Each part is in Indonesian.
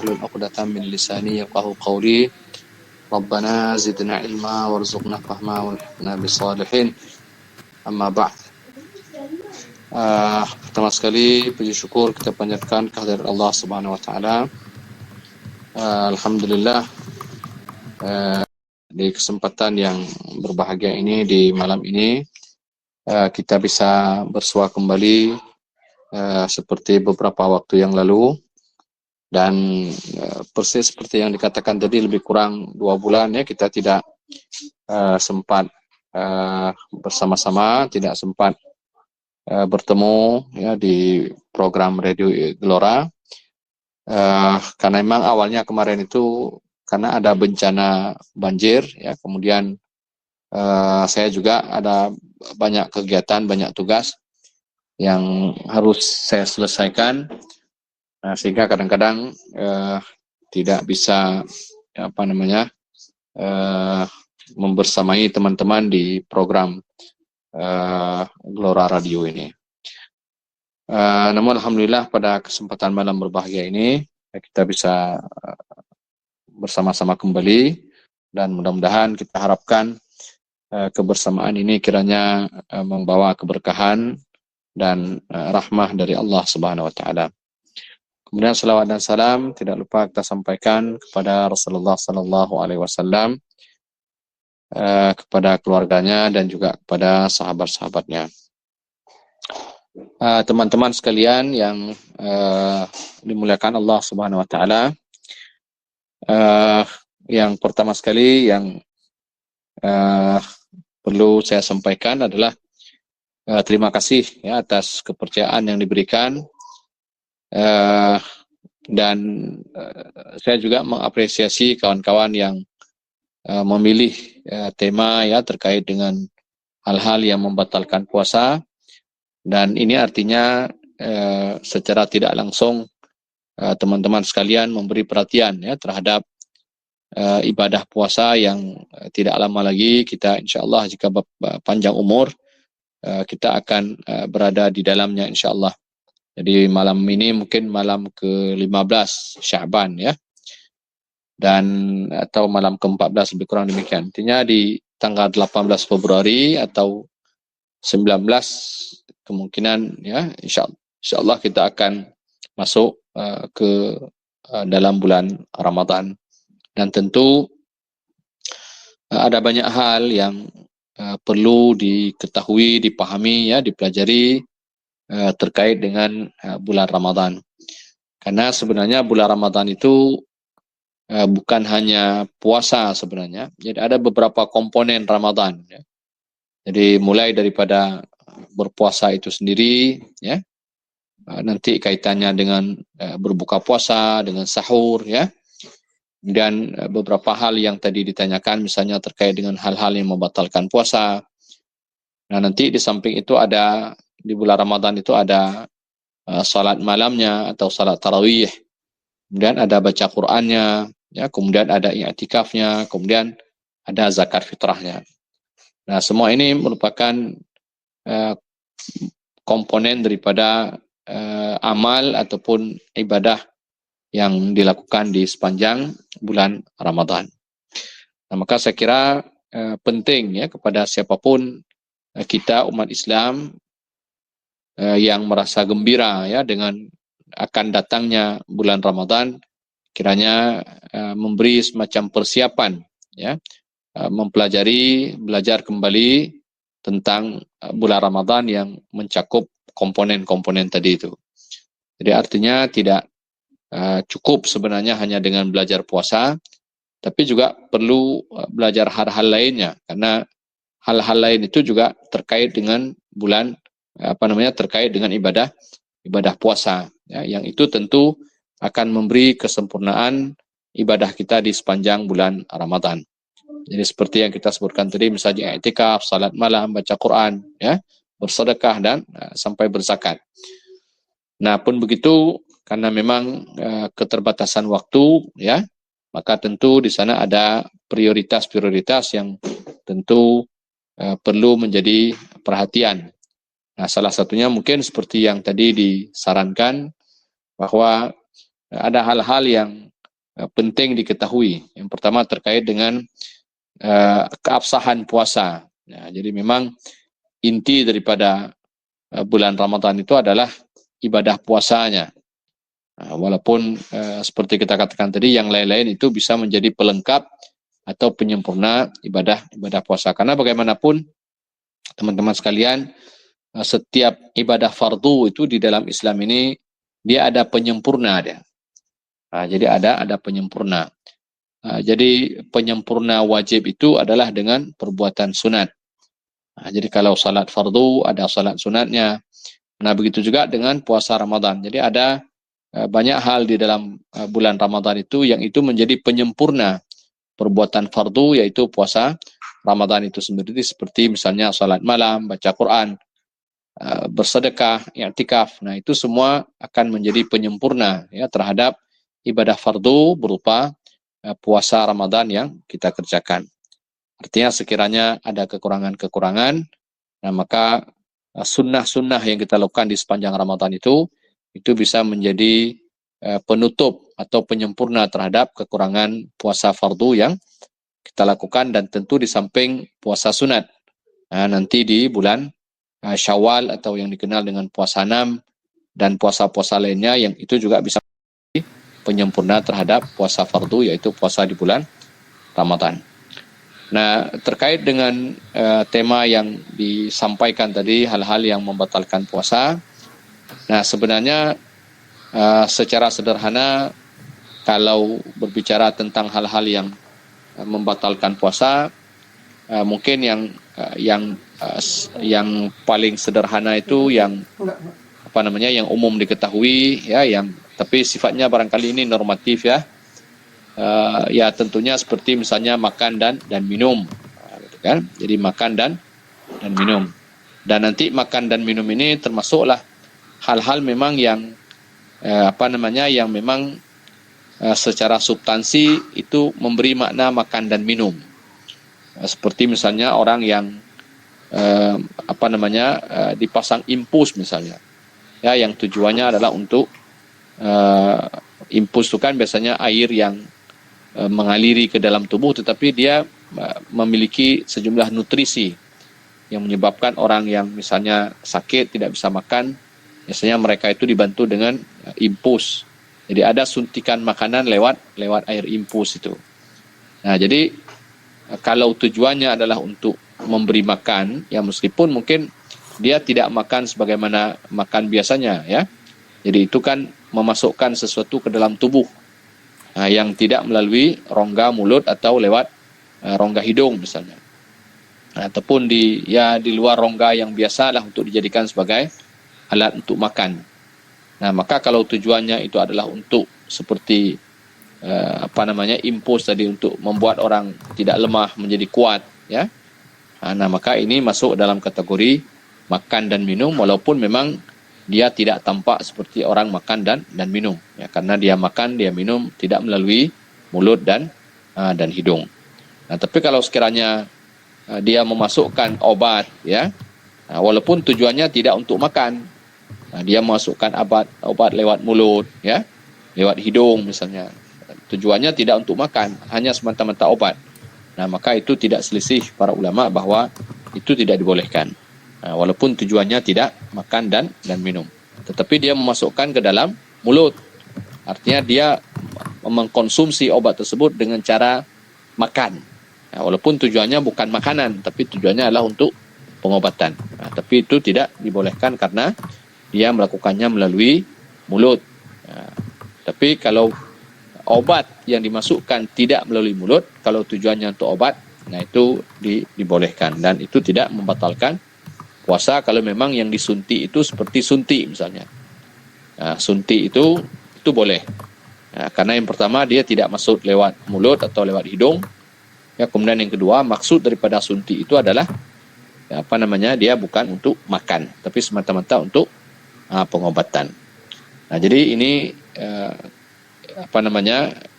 واحلل عقدة من لساني يفقهوا قولي ربنا زدنا علما وارزقنا فهما والحقنا بالصالحين أما بعد. Pertama sekali puji syukur kita panjatkan kehadirat Allah Subhanahu wa taala. Alhamdulillah di kesempatan yang berbahagia ini di malam ini kita bisa bersua kembali seperti beberapa waktu yang lalu. Dan persis seperti yang dikatakan tadi, lebih kurang 2 bulan ya kita tidak sempat bersama-sama, tidak sempat bertemu ya di program Radio Gelora, karena memang awalnya kemarin itu karena ada bencana banjir ya, kemudian saya juga ada banyak kegiatan, banyak tugas yang harus saya selesaikan. Sehingga kadang-kadang tidak bisa membersamai teman-teman di program Gelora Radio ini. Namun alhamdulillah pada kesempatan malam berbahagia ini kita bisa bersama-sama kembali, dan mudah-mudahan kita harapkan kebersamaan ini kiranya membawa keberkahan dan rahmah dari Allah Subhanahu wa taala. Kemudian salawat dan salam tidak lupa kita sampaikan kepada Rasulullah sallallahu alaihi wasallam, kepada keluarganya dan juga kepada sahabat-sahabatnya. Teman-teman sekalian yang dimuliakan Allah Subhanahu wa taala, yang pertama sekali yang perlu saya sampaikan adalah terima kasih ya atas kepercayaan yang diberikan. Dan saya juga mengapresiasi kawan-kawan yang memilih tema ya terkait dengan hal-hal yang membatalkan puasa, dan ini artinya secara tidak langsung teman-teman sekalian memberi perhatian ya terhadap ibadah puasa yang tidak lama lagi kita insyaallah, jika panjang umur, kita akan berada di dalamnya insyaallah. Jadi malam ini mungkin malam ke-15 Sya'ban ya, dan atau malam ke-14 lebih kurang demikian. Artinya di tanggal 18 Februari atau 19 kemungkinan ya, insyaallah kita akan masuk ke dalam bulan Ramadan. Dan tentu ada banyak hal yang perlu diketahui, dipahami ya, dipelajari terkait dengan bulan Ramadan. Karena sebenarnya bulan Ramadan itu bukan hanya puasa sebenarnya. Jadi ada beberapa komponen Ramadan ya. Jadi mulai daripada berpuasa itu sendiri ya. Nanti kaitannya dengan berbuka puasa, dengan sahur ya. Dan beberapa hal yang tadi ditanyakan misalnya terkait dengan hal-hal yang membatalkan puasa. Nah, nanti di samping itu ada, di bulan Ramadan itu ada salat malamnya atau salat tarawih, kemudian ada baca Qur'annya, ya, kemudian ada i'tikafnya, kemudian ada zakat fitrahnya. Nah, semua ini merupakan komponen daripada amal ataupun ibadah yang dilakukan di sepanjang bulan Ramadan. Nah, maka saya kira penting ya kepada siapapun kita umat Islam yang merasa gembira ya dengan akan datangnya bulan Ramadan, kiranya memberi semacam persiapan ya, belajar kembali tentang bulan Ramadan yang mencakup komponen-komponen tadi itu. Jadi artinya tidak cukup sebenarnya hanya dengan belajar puasa, tapi juga perlu belajar hal-hal lainnya, karena hal-hal lain itu juga terkait dengan bulan terkait dengan ibadah puasa ya, yang itu tentu akan memberi kesempurnaan ibadah kita di sepanjang bulan Ramadan. Jadi seperti yang kita sebutkan tadi, misalnya i'tikaf, salat malam, baca Quran ya, bersedekah dan sampai berzakat. Nah, pun begitu, karena memang keterbatasan waktu ya, maka tentu di sana ada prioritas-prioritas yang tentu perlu menjadi perhatian. Nah, salah satunya mungkin seperti yang tadi disarankan, bahwa ada hal-hal yang penting diketahui. Yang pertama terkait dengan keabsahan puasa. Jadi memang inti daripada bulan Ramadan itu adalah ibadah puasanya. Walaupun seperti kita katakan tadi, yang lain-lain itu bisa menjadi pelengkap atau penyempurna ibadah puasa. Karena bagaimanapun teman-teman sekalian, setiap ibadah fardu itu di dalam Islam ini dia ada penyempurna dia. Jadi ada penyempurna. Jadi penyempurna wajib itu adalah dengan perbuatan sunat. Jadi kalau salat fardu ada salat sunatnya. Nah begitu juga dengan puasa Ramadan. Jadi ada banyak hal di dalam bulan Ramadan itu yang itu menjadi penyempurna perbuatan fardu, yaitu puasa Ramadan itu sendiri, seperti misalnya salat malam, baca Quran, bersedekah, i'tikaf. Nah itu semua akan menjadi penyempurna ya terhadap ibadah fardu berupa puasa Ramadan yang kita kerjakan. Artinya sekiranya ada kekurangan-kekurangan, nah maka sunnah-sunnah yang kita lakukan di sepanjang Ramadan itu bisa menjadi penutup atau penyempurna terhadap kekurangan puasa fardu yang kita lakukan. Dan tentu di samping puasa sunat, nanti di bulan Syawal atau yang dikenal dengan puasa 6 dan puasa-puasa lainnya yang itu juga bisa penyempurna terhadap puasa fardu, yaitu puasa di bulan Ramadan. Nah, terkait dengan tema yang disampaikan tadi, hal-hal yang membatalkan puasa. Nah, sebenarnya secara sederhana kalau berbicara tentang hal-hal yang membatalkan puasa, mungkin yang paling sederhana itu yang yang umum diketahui ya, yang tapi sifatnya barangkali ini normatif ya. Ya tentunya seperti misalnya makan dan minum, gitu kan? Jadi makan dan minum. Dan nanti makan dan minum ini termasuklah hal-hal memang yang yang memang secara substansi itu memberi makna makan dan minum. Seperti misalnya orang yang dipasang impus misalnya, ya, yang tujuannya adalah untuk impus itu kan biasanya air yang mengaliri ke dalam tubuh, tetapi dia memiliki sejumlah nutrisi yang menyebabkan orang yang misalnya sakit tidak bisa makan, biasanya mereka itu dibantu dengan impus. Jadi ada suntikan makanan lewat air impus itu. Nah, jadi kalau tujuannya adalah untuk memberi makan, ya meskipun mungkin dia tidak makan sebagaimana makan biasanya ya. Jadi itu kan memasukkan sesuatu ke dalam tubuh yang tidak melalui rongga mulut atau lewat rongga hidung misalnya. Ataupun di luar rongga yang biasa lah untuk dijadikan sebagai alat untuk makan. Nah, maka kalau tujuannya itu adalah untuk seperti impus tadi, untuk membuat orang tidak lemah menjadi kuat ya. Nah, maka ini masuk dalam kategori makan dan minum, walaupun memang dia tidak tampak seperti orang makan dan minum ya, karena dia makan dia minum tidak melalui mulut dan hidung. Nah, tapi kalau sekiranya dia memasukkan obat ya, walaupun tujuannya tidak untuk makan, dia memasukkan obat lewat mulut ya, lewat hidung misalnya, tujuannya tidak untuk makan, hanya semata-mata obat. Nah, maka itu tidak selisih para ulama bahwa itu tidak dibolehkan. Walaupun tujuannya tidak makan dan minum, tetapi dia memasukkan ke dalam mulut, artinya dia mengkonsumsi obat tersebut dengan cara makan. Walaupun tujuannya bukan makanan, tapi tujuannya adalah untuk pengobatan. Tapi itu tidak dibolehkan karena dia melakukannya melalui mulut. Tapi kalau obat yang dimasukkan tidak melalui mulut, kalau tujuannya untuk obat, nah itu dibolehkan, dan itu tidak membatalkan puasa kalau memang yang disuntik itu seperti suntik misalnya. Suntik itu boleh. Karena yang pertama dia tidak masuk lewat mulut atau lewat hidung. Ya, kemudian yang kedua, maksud daripada suntik itu adalah dia bukan untuk makan, tapi semata-mata untuk pengobatan. Nah, jadi ini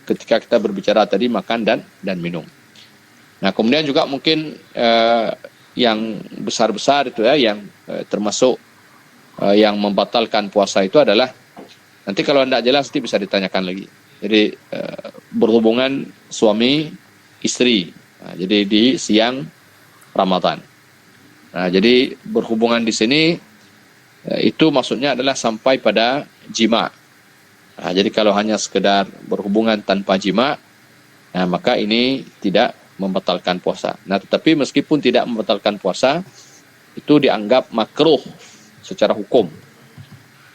ketika kita berbicara tadi makan dan minum. Nah, kemudian juga mungkin yang besar-besar itu ya, yang termasuk yang membatalkan puasa itu adalah, nanti kalau tidak jelas nanti bisa ditanyakan lagi. Jadi berhubungan suami istri. Nah, jadi di siang Ramadan. Nah, jadi berhubungan di sini itu maksudnya adalah sampai pada jima. Nah, jadi kalau hanya sekedar berhubungan tanpa jima, nah, maka ini tidak membatalkan puasa. Nah, tetapi meskipun tidak membatalkan puasa, itu dianggap makruh secara hukum.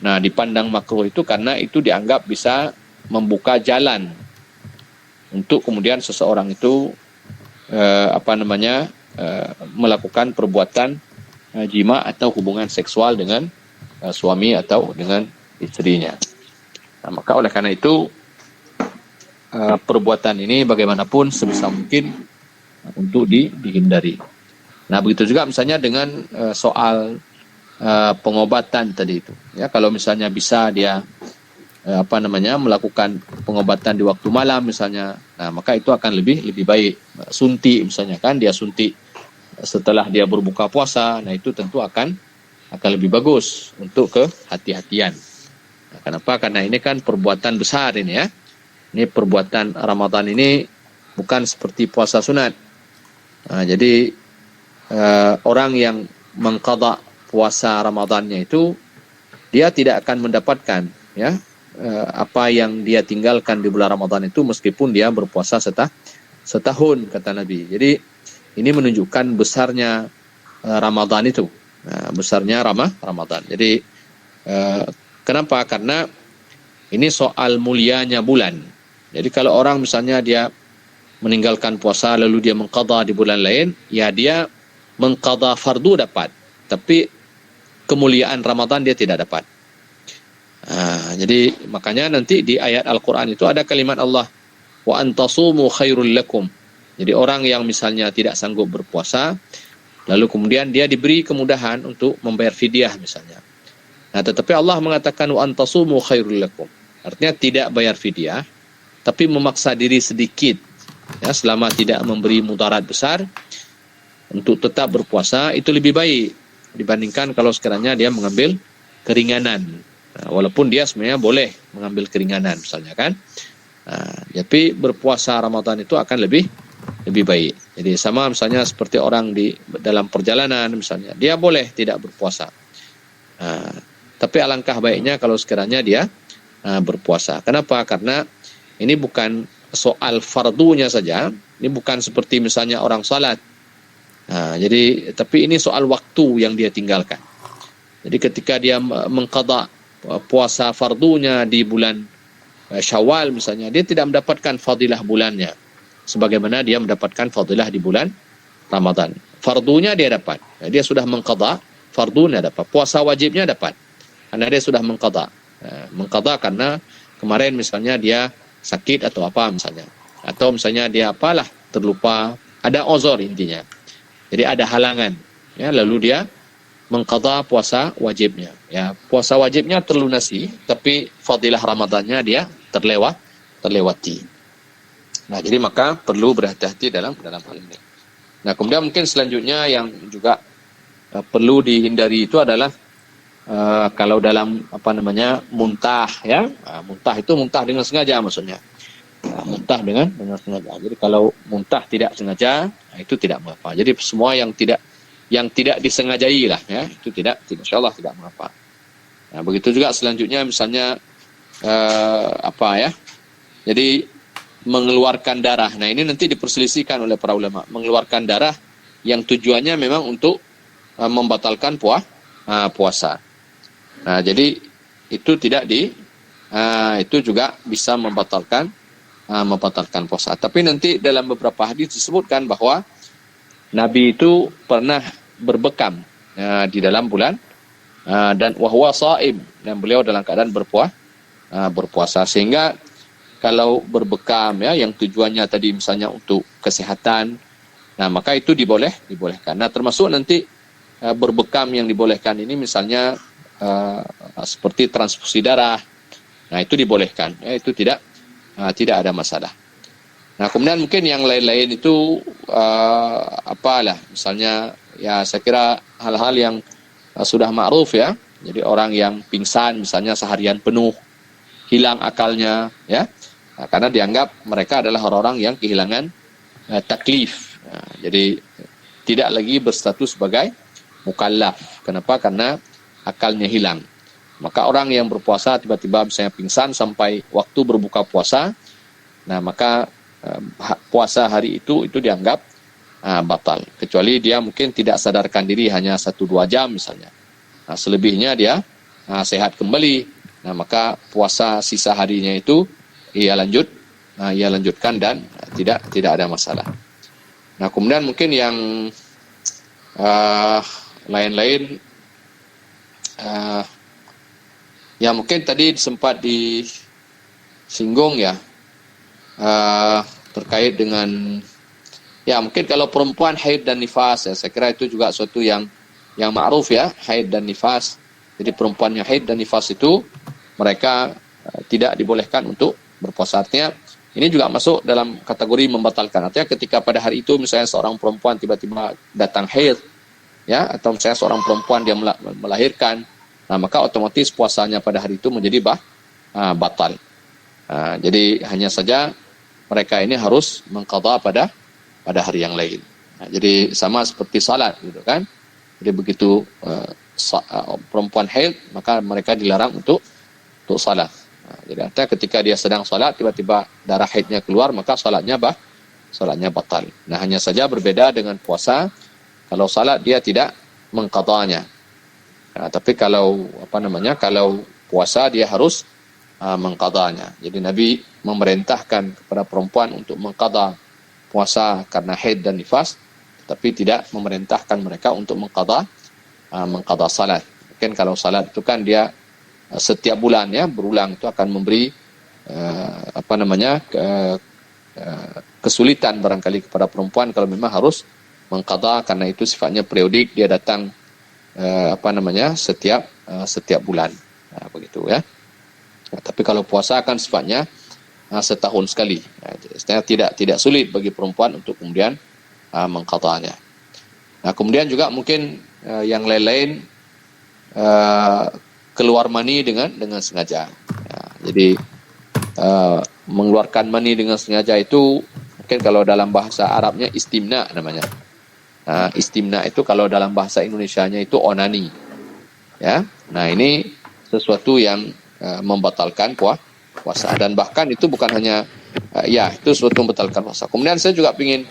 Nah, dipandang makruh itu karena itu dianggap bisa membuka jalan untuk kemudian seseorang itu melakukan perbuatan jima atau hubungan seksual dengan suami atau dengan istrinya. Nah, maka oleh karena itu perbuatan ini bagaimanapun sebisa mungkin untuk dihindari. Nah, begitu juga misalnya dengan soal pengobatan tadi itu. Ya, kalau misalnya bisa dia melakukan pengobatan di waktu malam misalnya, nah maka itu akan lebih baik. Suntik misalnya kan, dia suntik setelah dia berbuka puasa, nah itu tentu akan lebih bagus untuk kehati-hatian. Nah, kenapa? Karena ini kan perbuatan besar ini ya. Ini perbuatan Ramadan ini bukan seperti puasa sunat. Nah, jadi orang yang mengqadha puasa Ramadannya itu dia tidak akan mendapatkan ya apa yang dia tinggalkan di bulan Ramadan itu meskipun dia berpuasa setahun kata Nabi. Jadi ini menunjukkan besarnya Ramadan itu. Nah, besarnya Ramadan. Jadi kenapa? Karena ini soal mulianya bulan. Jadi kalau orang misalnya dia meninggalkan puasa lalu dia mengqadha di bulan lain, ya dia mengqadha fardu dapat, tapi kemuliaan Ramadan dia tidak dapat. Jadi makanya nanti di ayat Al-Quran itu ada kalimat Allah, wa antasumu khairul lakum. Jadi orang yang misalnya tidak sanggup berpuasa, lalu kemudian dia diberi kemudahan untuk membayar fidyah misalnya. Nah, tetapi Allah mengatakan wa antasumu khairul lakum. Artinya tidak bayar fidyah, tapi memaksa diri sedikit, ya, selama tidak memberi mudarat besar, untuk tetap berpuasa itu lebih baik dibandingkan kalau sekiranya dia mengambil keringanan. Nah, walaupun dia sebenarnya boleh mengambil keringanan misalnya kan. Nah, tapi berpuasa Ramadan itu akan lebih baik. Jadi sama misalnya seperti orang di dalam perjalanan misalnya, dia boleh tidak berpuasa. Nah, tapi alangkah baiknya kalau sekiranya dia berpuasa. Kenapa? Karena ini bukan soal fardunya saja, ini bukan seperti misalnya orang salat. Nah, jadi tapi ini soal waktu yang dia tinggalkan. Jadi ketika dia mengqadha puasa fardunya di bulan Syawal misalnya, dia tidak mendapatkan fadilah bulannya sebagaimana dia mendapatkan fadilah di bulan Ramadan. Fardunya dia dapat. Dia sudah mengqadha, fardunya dapat. Puasa wajibnya dapat. Karena dia sudah mengqadha. Mengqadha karena kemarin misalnya dia sakit atau apa misalnya. Atau misalnya dia apalah, terlupa, ada uzur intinya. Jadi ada halangan. Ya, lalu dia mengqadha puasa wajibnya. Ya, puasa wajibnya terlunasi, tapi fadilah Ramadannya dia terlewati. Nah, jadi maka perlu berhati-hati dalam hal ini. Nah, kemudian mungkin selanjutnya yang juga perlu dihindari itu adalah kalau dalam muntah ya. Muntah itu muntah dengan sengaja maksudnya. Muntah dengan sengaja. Jadi kalau muntah tidak sengaja, itu tidak mengapa. Jadi semua yang tidak disengajai lah ya, itu tidak insyaallah tidak mengapa. Nah, begitu juga selanjutnya misalnya jadi mengeluarkan darah. Nah, ini nanti diperselisihkan oleh para ulama. Mengeluarkan darah yang tujuannya memang untuk membatalkan puasa. Nah, jadi itu itu juga bisa membatalkan puasa. Tapi nanti dalam beberapa hadis disebutkan bahwa Nabi itu pernah berbekam di dalam bulan dan wahwa shaim, dan beliau dalam keadaan berpuasa, sehingga kalau berbekam ya yang tujuannya tadi misalnya untuk kesehatan, nah maka itu dibolehkan. Nah, termasuk nanti berbekam yang dibolehkan ini misalnya seperti transfusi darah. Nah, itu dibolehkan. Ya, itu tidak ada masalah. Nah, kemudian mungkin yang lain-lain itu misalnya ya saya kira hal-hal yang sudah ma'ruf ya. Jadi orang yang pingsan misalnya seharian penuh, hilang akalnya ya. karena dianggap mereka adalah orang-orang yang kehilangan taklif. Jadi tidak lagi berstatus sebagai mukallaf. Kenapa? Karena akalnya hilang. Maka orang yang berpuasa tiba-tiba misalnya pingsan sampai waktu berbuka puasa, nah maka puasa hari itu dianggap batal. Kecuali dia mungkin tidak sadarkan diri hanya 1-2 jam misalnya. Nah, selebihnya dia sehat kembali. Nah, maka puasa sisa harinya itu ia lanjutkan dan tidak ada masalah. Nah, kemudian mungkin yang lain-lain ya mungkin tadi sempat disinggung ya terkait dengan ya mungkin kalau perempuan haid dan nifas ya, saya kira itu juga suatu yang ma'ruf ya, haid dan nifas. Jadi perempuan yang haid dan nifas itu mereka tidak dibolehkan untuk berpuasa. Artinya ini juga masuk dalam kategori membatalkan. Artinya ketika pada hari itu misalnya seorang perempuan tiba-tiba datang haid ya, atau misalnya seorang perempuan dia melahirkan, nah maka otomatis puasanya pada hari itu menjadi batal. Jadi hanya saja mereka ini harus mengqadha pada hari yang lain. Nah, jadi sama seperti salat gitu kan. Jadi begitu perempuan haid maka mereka dilarang untuk salat. Nah, jadi artinya ketika dia sedang salat tiba-tiba darah haidnya keluar maka salatnya batal. Nah, hanya saja berbeda dengan puasa. Kalau salat dia tidak mengqadhanya. Nah, tapi kalau kalau puasa dia harus mengqadhanya. Jadi Nabi memerintahkan kepada perempuan untuk mengqadha puasa karena haid dan nifas, tapi tidak memerintahkan mereka untuk mengqadha salat. Mungkin kalau salat itu kan dia setiap bulan ya berulang itu akan memberi kesulitan barangkali kepada perempuan kalau memang harus mengqadha karena itu sifatnya periodik, dia datang setiap bulan. Nah, begitu ya. Nah, tapi kalau puasa kan sifatnya setahun sekali. Nah, tidak sulit bagi perempuan untuk kemudian mengqadhanya. Nah, kemudian juga mungkin yang lain-lain keluar mani dengan sengaja. Ya, jadi mengeluarkan mani dengan sengaja itu mungkin kalau dalam bahasa Arabnya istimna namanya. Istimna itu kalau dalam bahasa Indonesianya itu onani. Ya. Nah, ini sesuatu yang membatalkan puasa dan bahkan itu bukan hanya itu sesuatu membatalkan puasa. Kemudian saya juga ingin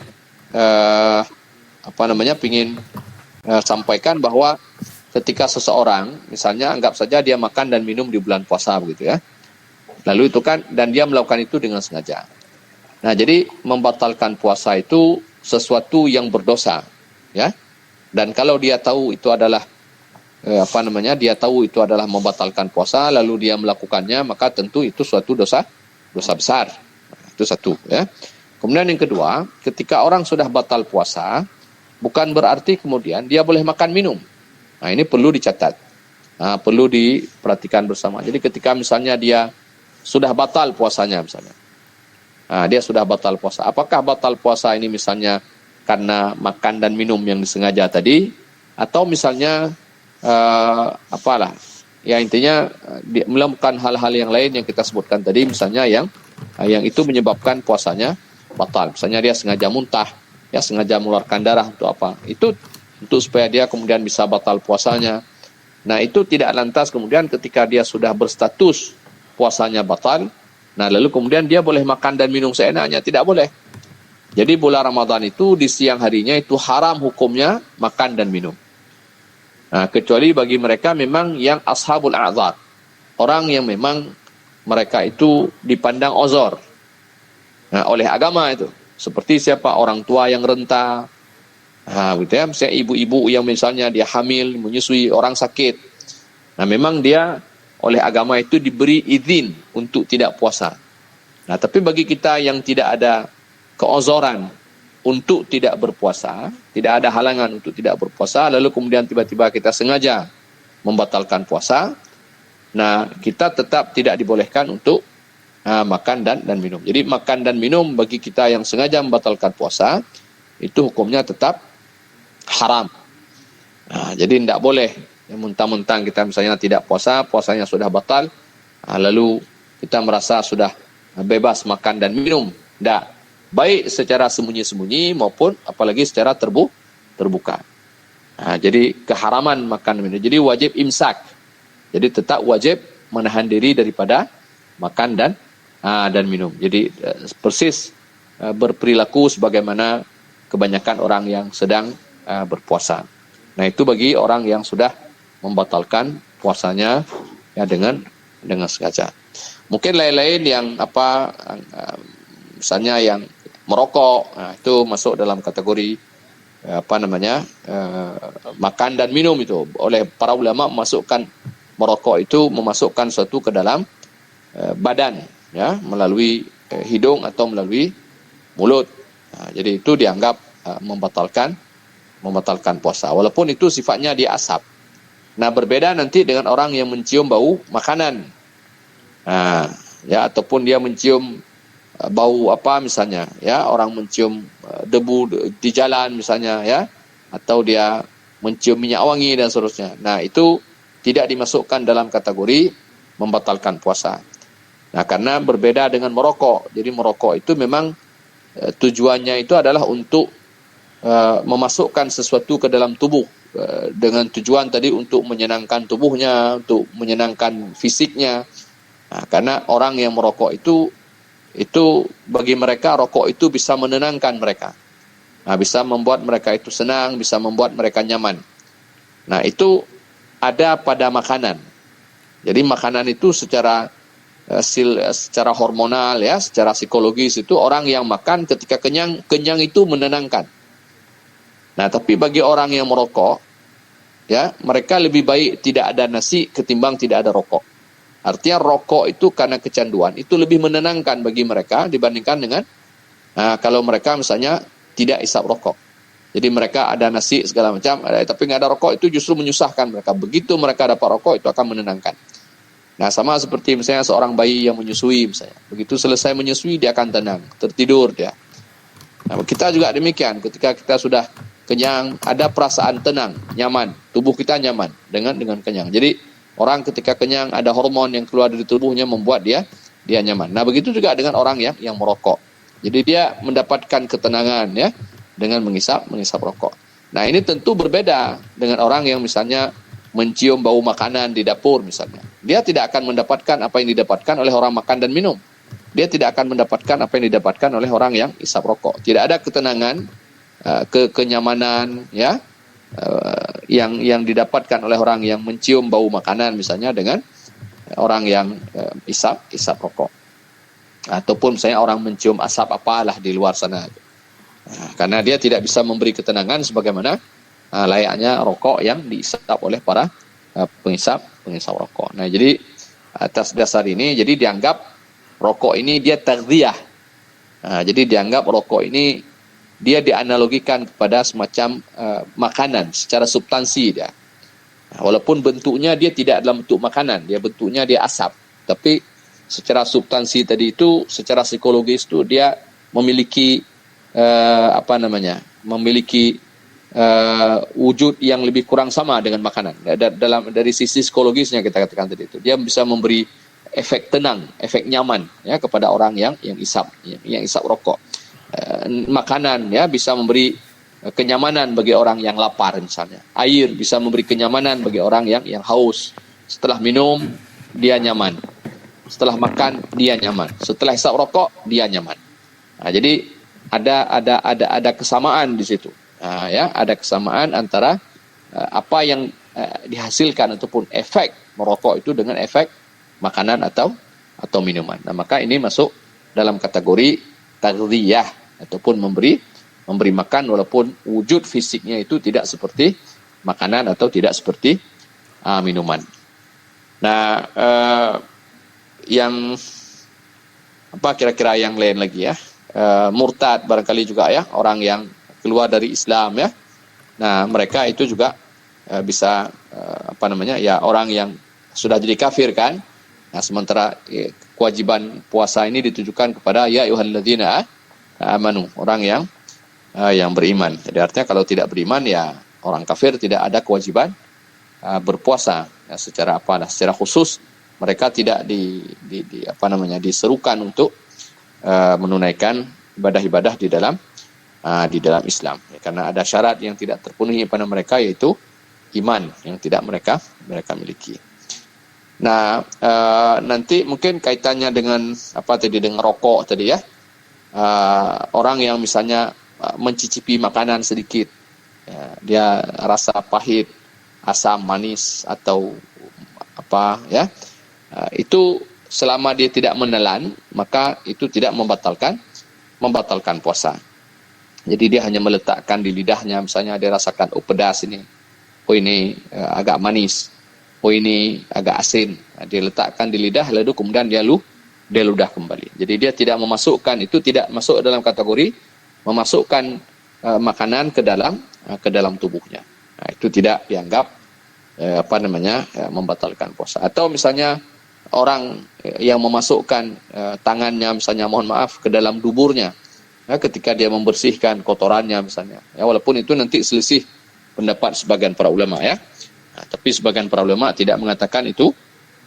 sampaikan bahwa ketika seseorang misalnya anggap saja dia makan dan minum di bulan puasa begitu ya. Lalu itu kan dan dia melakukan itu dengan sengaja. Nah, jadi membatalkan puasa itu sesuatu yang berdosa. Ya, dan kalau dia tahu itu adalah dia tahu itu adalah membatalkan puasa, lalu dia melakukannya, maka tentu itu suatu dosa besar. Itu satu. Ya. Kemudian yang kedua, ketika orang sudah batal puasa, bukan berarti kemudian dia boleh makan minum. Nah, ini perlu dicatat, perlu diperhatikan bersama. Jadi ketika misalnya dia sudah batal puasanya misalnya, dia sudah batal puasa. Apakah batal puasa ini misalnya karena makan dan minum yang disengaja tadi, atau misalnya intinya dia melakukan hal-hal yang lain yang kita sebutkan tadi, misalnya yang itu menyebabkan puasanya batal. Misalnya dia sengaja muntah, ya sengaja mengeluarkan darah untuk apa? Itu untuk supaya dia kemudian bisa batal puasanya. Nah, itu tidak lantas kemudian ketika dia sudah berstatus puasanya batal, nah lalu kemudian dia boleh makan dan minum seenaknya, tidak boleh. Jadi bulan Ramadan itu di siang harinya itu haram hukumnya makan dan minum. Nah, kecuali bagi mereka memang yang ashabul a'dzar. Orang yang memang mereka itu dipandang ozor. Nah, oleh agama itu. Seperti siapa? Orang tua yang renta. Nah, gitu ya. Misalnya ibu-ibu yang misalnya dia hamil, menyusui orang sakit. Nah, memang dia oleh agama itu diberi izin untuk tidak puasa. Nah, tapi bagi kita yang tidak ada keozoran untuk tidak berpuasa, tidak ada halangan untuk tidak berpuasa, lalu kemudian tiba-tiba kita sengaja membatalkan puasa, nah kita tetap tidak dibolehkan untuk makan dan minum. Jadi makan dan minum bagi kita yang sengaja membatalkan puasa, itu hukumnya tetap haram. Nah, jadi tidak boleh mentang-mentang kita misalnya tidak puasa, puasanya sudah batal, lalu kita merasa sudah bebas makan dan minum. Tidak. Baik secara sembunyi-sembunyi maupun apalagi secara terbuka. Jadi keharaman makan dan minum. Jadi wajib imsak. Jadi tetap wajib menahan diri daripada makan dan minum. Jadi persis berperilaku sebagaimana kebanyakan orang yang sedang berpuasa. Nah, itu bagi orang yang sudah membatalkan puasanya ya dengan sengaja. Mungkin lain-lain yang misalnya yang merokok, itu masuk dalam kategori makan dan minum. Itu oleh para ulama memasukkan merokok itu memasukkan sesuatu ke dalam badan, ya, melalui hidung atau melalui mulut. Jadi itu dianggap membatalkan puasa, walaupun itu sifatnya dia asap. Nah, berbeda nanti dengan orang yang mencium bau makanan, ya, ataupun dia mencium bau misalnya, ya, orang mencium debu di jalan misalnya, ya, atau dia mencium minyak wangi dan seterusnya. Nah, itu tidak dimasukkan dalam kategori membatalkan puasa. Nah, karena berbeda dengan merokok. Jadi merokok itu memang tujuannya itu adalah untuk memasukkan sesuatu ke dalam tubuh, dengan tujuan tadi untuk menyenangkan tubuhnya, untuk menyenangkan fisiknya. Nah, karena orang yang merokok itu bagi mereka rokok itu bisa menenangkan mereka. Nah, bisa membuat mereka itu senang, bisa membuat mereka nyaman. Nah, itu ada pada makanan. Jadi makanan itu secara hormonal, ya, secara psikologis itu orang yang makan ketika kenyang itu menenangkan. Nah, tapi bagi orang yang merokok, ya, mereka lebih baik tidak ada nasi ketimbang tidak ada rokok. Artinya rokok itu karena kecanduan itu lebih menenangkan bagi mereka dibandingkan dengan kalau mereka misalnya tidak isap rokok. Jadi mereka ada nasi segala macam, tapi nggak ada rokok, itu justru menyusahkan mereka. Begitu mereka dapat rokok itu akan menenangkan. Nah, sama seperti misalnya seorang bayi yang menyusui misalnya. Begitu selesai menyusui dia akan tenang, tertidur dia. Nah, kita juga demikian. Ketika kita sudah kenyang, ada perasaan tenang, nyaman. Tubuh kita nyaman dengan kenyang. Jadi orang ketika kenyang ada hormon yang keluar dari tubuhnya membuat dia nyaman. Nah, begitu juga dengan orang yang merokok. Jadi dia mendapatkan ketenangan, ya, dengan mengisap rokok. Nah, ini tentu berbeda dengan orang yang misalnya mencium bau makanan di dapur misalnya. Dia tidak akan mendapatkan apa yang didapatkan oleh orang makan dan minum. Dia tidak akan mendapatkan apa yang didapatkan oleh orang yang isap rokok. Tidak ada ketenangan, kenyamanan, ya, yang didapatkan oleh orang yang mencium bau makanan misalnya dengan orang yang isap rokok, ataupun misalnya orang mencium asap apalah di luar sana. Karena dia tidak bisa memberi ketenangan sebagaimana layaknya rokok yang diisap oleh para pengisap rokok. Nah, jadi atas dasar ini jadi dianggap rokok ini dia taghdhiyah. Jadi dianggap rokok ini dia dianalogikan kepada semacam makanan secara substansi dia. Walaupun bentuknya dia tidak dalam bentuk makanan, dia bentuknya dia asap. Tapi secara substansi tadi itu, secara psikologis itu dia memiliki memiliki wujud yang lebih kurang sama dengan makanan. Dari sisi psikologisnya kita katakan tadi itu, dia bisa memberi efek tenang, efek nyaman, ya, kepada orang yang isap rokok. Makanan, ya, bisa memberi kenyamanan bagi orang yang lapar misalnya. Air bisa memberi kenyamanan bagi orang yang haus. Setelah minum dia nyaman. Setelah makan dia nyaman. Setelah hisap rokok dia nyaman. Nah, jadi ada kesamaan di situ. Nah, ya, ada kesamaan antara apa yang dihasilkan ataupun efek merokok itu dengan efek makanan atau minuman. Nah, maka ini masuk dalam kategori taghdhiyah, ataupun memberi makan walaupun wujud fisiknya itu tidak seperti makanan atau tidak seperti minuman. Nah, yang kira-kira yang lain lagi, ya, murtad barangkali juga, ya, orang yang keluar dari Islam, ya. Nah, mereka itu juga bisa ya, orang yang sudah jadi kafir kan. Nah, sementara kewajiban puasa ini ditujukan kepada ya ayyuhalladzina amanu, orang yang beriman. Jadi artinya kalau tidak beriman, ya, orang kafir tidak ada kewajiban berpuasa, ya, secara khusus mereka tidak diserukan untuk menunaikan ibadah-ibadah di dalam Islam. Karena ada syarat yang tidak terpenuhi pada mereka, yaitu iman yang tidak mereka miliki. Nah, nanti mungkin kaitannya dengan dengan rokok tadi ya. Orang yang misalnya mencicipi makanan sedikit, dia rasa pahit, asam, manis atau itu selama dia tidak menelan, maka itu tidak membatalkan puasa. Jadi dia hanya meletakkan di lidahnya, misalnya dia rasakan, oh pedas ini, oh ini agak manis, oh ini agak asin. Dia letakkan di lidah, lalu kemudian dia ludah kembali. Jadi dia tidak memasukkan, itu tidak masuk dalam kategori memasukkan makanan ke dalam tubuhnya. Nah, itu tidak dianggap membatalkan puasa. Atau misalnya orang yang memasukkan tangannya, misalnya mohon maaf, ke dalam duburnya, ketika dia membersihkan kotorannya misalnya, walaupun itu nanti selisih pendapat sebagian para ulama ya. Tapi sebagian para ulama tidak mengatakan itu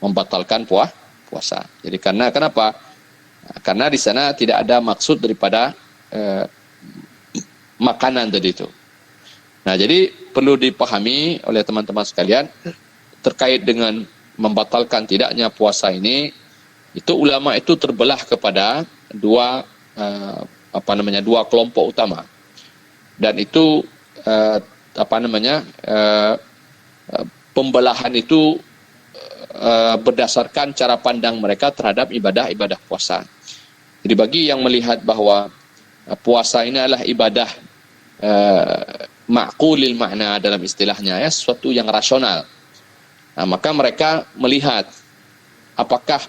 membatalkan puasa. Jadi kenapa? Karena di sana tidak ada maksud daripada makanan tadi itu. Nah, jadi perlu dipahami oleh teman-teman sekalian terkait dengan membatalkan tidaknya puasa ini, itu ulama itu terbelah kepada dua kelompok utama. Dan itu pembelahan itu berdasarkan cara pandang mereka terhadap ibadah puasa. Jadi bagi yang melihat bahwa puasa ini adalah ibadah ma'qulil makna dalam istilahnya ya, sesuatu yang rasional. Nah, maka mereka melihat apakah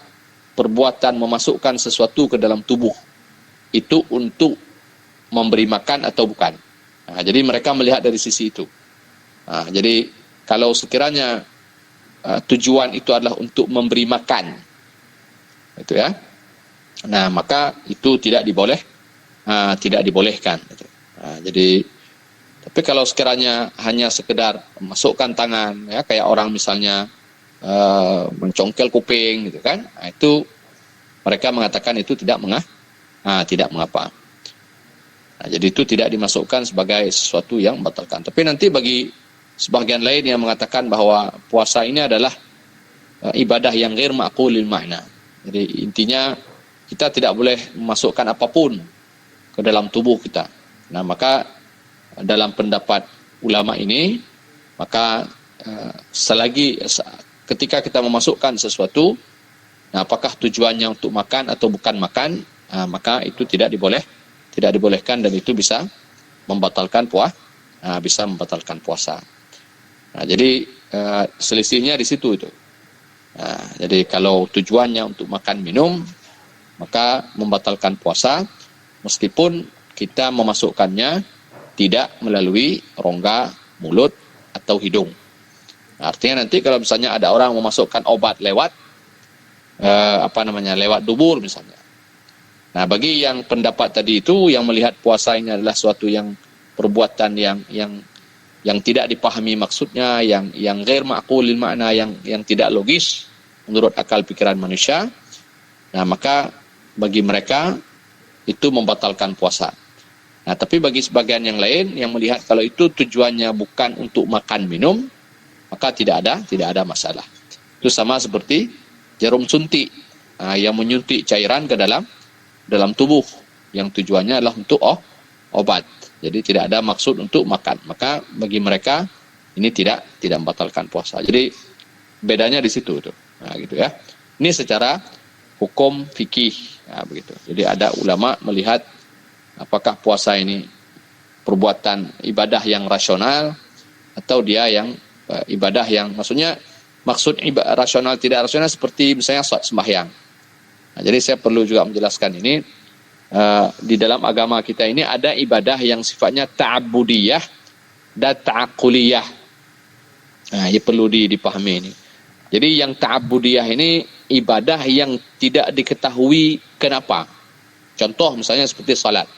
perbuatan memasukkan sesuatu ke dalam tubuh itu untuk memberi makan atau bukan. Nah, jadi mereka melihat dari sisi itu. Nah, jadi kalau sekiranya tujuan itu adalah untuk memberi makan, itu ya. Nah, maka itu tidak dibolehkan. Gitu. Nah, jadi, tapi kalau sekiranya hanya sekedar masukkan tangan, ya kayak orang misalnya mencongkel kuping, gitu kan? Nah, itu mereka mengatakan itu tidak mengapa. Nah, jadi itu tidak dimasukkan sebagai sesuatu yang membatalkan. Tapi nanti bagi sebagian lain yang mengatakan bahwa puasa ini adalah ibadah yang ghair ma'qulil makna. Jadi intinya kita tidak boleh memasukkan apapun ke dalam tubuh kita. Nah, maka dalam pendapat ulama ini, maka selagi ketika kita memasukkan sesuatu, nah, apakah tujuannya untuk makan atau bukan makan, maka itu tidak dibolehkan dan itu bisa membatalkan puasa. Nah, jadi selisihnya di situ itu. Nah, jadi kalau tujuannya untuk makan minum, maka membatalkan puasa meskipun kita memasukkannya tidak melalui rongga mulut atau hidung. Nah, artinya nanti kalau misalnya ada orang memasukkan obat lewat lewat dubur misalnya. Nah, bagi yang pendapat tadi itu yang melihat puasa ini adalah suatu yang perbuatan yang tidak dipahami maksudnya, yang ghair ma'qulil makna, yang tidak logis menurut akal pikiran manusia. Nah, maka bagi mereka itu membatalkan puasa. Nah, tapi bagi sebagian yang lain yang melihat kalau itu tujuannya bukan untuk makan minum, maka tidak ada masalah. Itu sama seperti jarum suntik yang menyuntik cairan ke dalam tubuh yang tujuannya adalah untuk obat. Jadi tidak ada maksud untuk makan. Maka bagi mereka ini tidak membatalkan puasa. Jadi bedanya di situ tuh. Nah, gitu ya. Ini secara hukum fikih, nah, begitu. Jadi ada ulama melihat apakah puasa ini perbuatan ibadah yang rasional atau dia yang ibadah yang maksud rasional tidak rasional seperti misalnya salat sembahyang. Nah, jadi saya perlu juga menjelaskan ini. Di dalam agama kita ini ada ibadah yang sifatnya ta'abudiyah dan ta'akuliyah. Nah, ini perlu dipahami ini. Jadi yang ta'abudiyah ini ibadah yang tidak diketahui kenapa. Contoh misalnya seperti salat.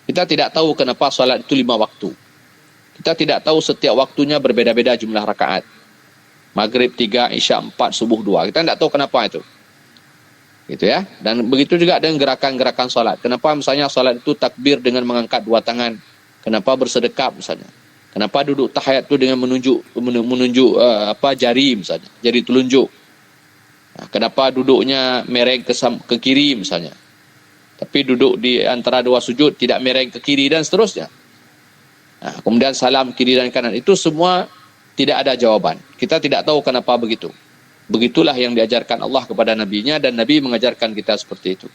Kita tidak tahu kenapa salat itu 5 waktu. Kita tidak tahu setiap waktunya berbeda-beda jumlah rakaat. Maghrib 3, Isya 4, Subuh 2. Kita tidak tahu kenapa itu. Gitu ya. Dan begitu juga dengan gerakan-gerakan solat. Kenapa misalnya solat itu takbir dengan mengangkat dua tangan? Kenapa bersedekap misalnya? Kenapa duduk tahiyat itu dengan menunjuk jari misalnya, jari telunjuk? Nah, kenapa duduknya mereng ke kiri misalnya? Tapi duduk di antara dua sujud tidak mereng ke kiri dan seterusnya. Nah, kemudian salam kiri dan kanan, itu semua tidak ada jawaban. Kita tidak tahu kenapa begitu. Begitulah yang diajarkan Allah kepada Nabi-Nya, dan Nabi mengajarkan kita seperti itu.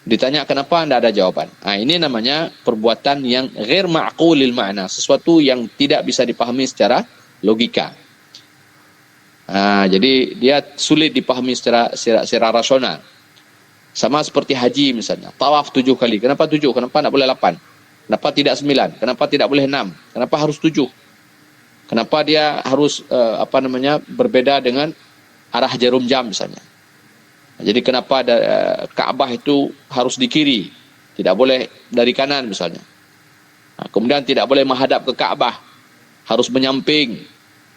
Ditanya kenapa, tidak ada jawaban. Nah, ini namanya perbuatan yang ghair ma'qulil ma'na, sesuatu yang tidak bisa dipahami secara logika. Nah, jadi dia sulit dipahami secara rasional. Sama seperti haji misalnya, tawaf 7 kali. Kenapa 7? Kenapa tidak boleh 8? Kenapa tidak 9? Kenapa tidak boleh 6? Kenapa harus 7? Kenapa dia harus berbeda dengan arah jarum jam misalnya? Jadi kenapa Ka'bah itu harus di kiri, tidak boleh dari kanan misalnya? Nah, kemudian tidak boleh menghadap ke Ka'bah, harus menyamping.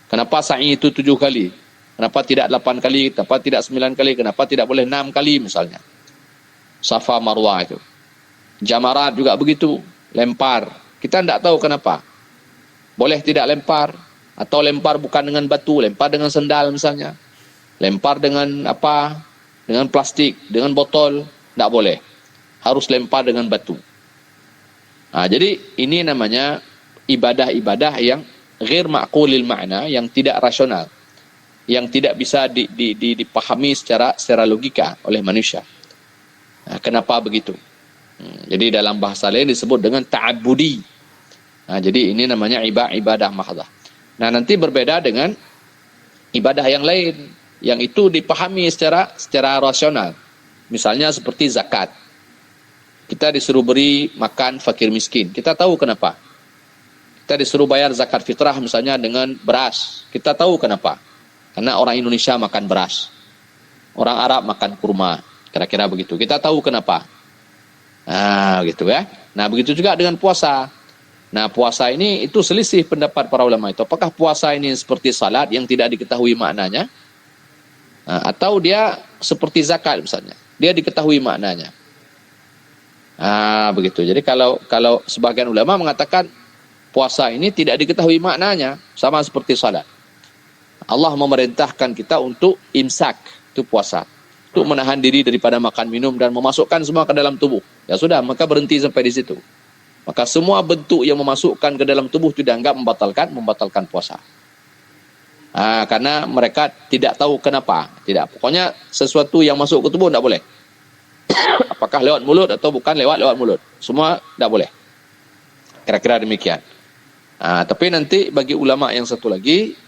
Kenapa sa'i itu 7 kali? Kenapa tidak 8 kali? Kenapa tidak 9 kali? Kenapa tidak boleh 6 kali misalnya? Safa Marwah itu. Jamarat juga begitu, lempar. Kita tidak tahu kenapa. Boleh tidak lempar, atau lempar bukan dengan batu, lempar dengan sendal misalnya, lempar dengan dengan plastik, dengan botol, tidak boleh, harus lempar dengan batu. Nah, jadi ini namanya ibadah-ibadah yang ghair ma'qulil ma'na, yang tidak rasional, yang tidak bisa dipahami secara logika oleh manusia. Nah, kenapa begitu? Jadi dalam bahasa lain disebut dengan ta'abbudi. Nah, jadi ini namanya ibadah mahdhah. Nah, nanti berbeda dengan ibadah yang lain, yang itu dipahami secara rasional. Misalnya seperti zakat. Kita disuruh beri makan fakir miskin. Kita tahu kenapa. Kita disuruh bayar zakat fitrah misalnya dengan beras. Kita tahu kenapa. Karena orang Indonesia makan beras. Orang Arab makan kurma. Kira-kira begitu. Kita tahu kenapa. Nah, gitu ya. Nah, begitu juga dengan puasa. Nah, puasa ini itu selisih pendapat para ulama itu. Apakah puasa ini seperti salat yang tidak diketahui maknanya? Nah, atau dia seperti zakat misalnya. Dia diketahui maknanya. Nah, begitu. Jadi kalau sebagian ulama mengatakan puasa ini tidak diketahui maknanya, sama seperti salat. Allah memerintahkan kita untuk imsak, itu puasa. Untuk menahan diri daripada makan minum dan memasukkan semua ke dalam tubuh. Ya sudah, maka berhenti sampai di situ. Maka semua bentuk yang memasukkan ke dalam tubuh itu dianggap membatalkan puasa. Karena mereka tidak tahu kenapa. Tidak, pokoknya sesuatu yang masuk ke tubuh tidak boleh. Apakah lewat mulut atau bukan lewat mulut. Semua tidak boleh. Kira-kira demikian. Tapi nanti bagi ulama yang satu lagi,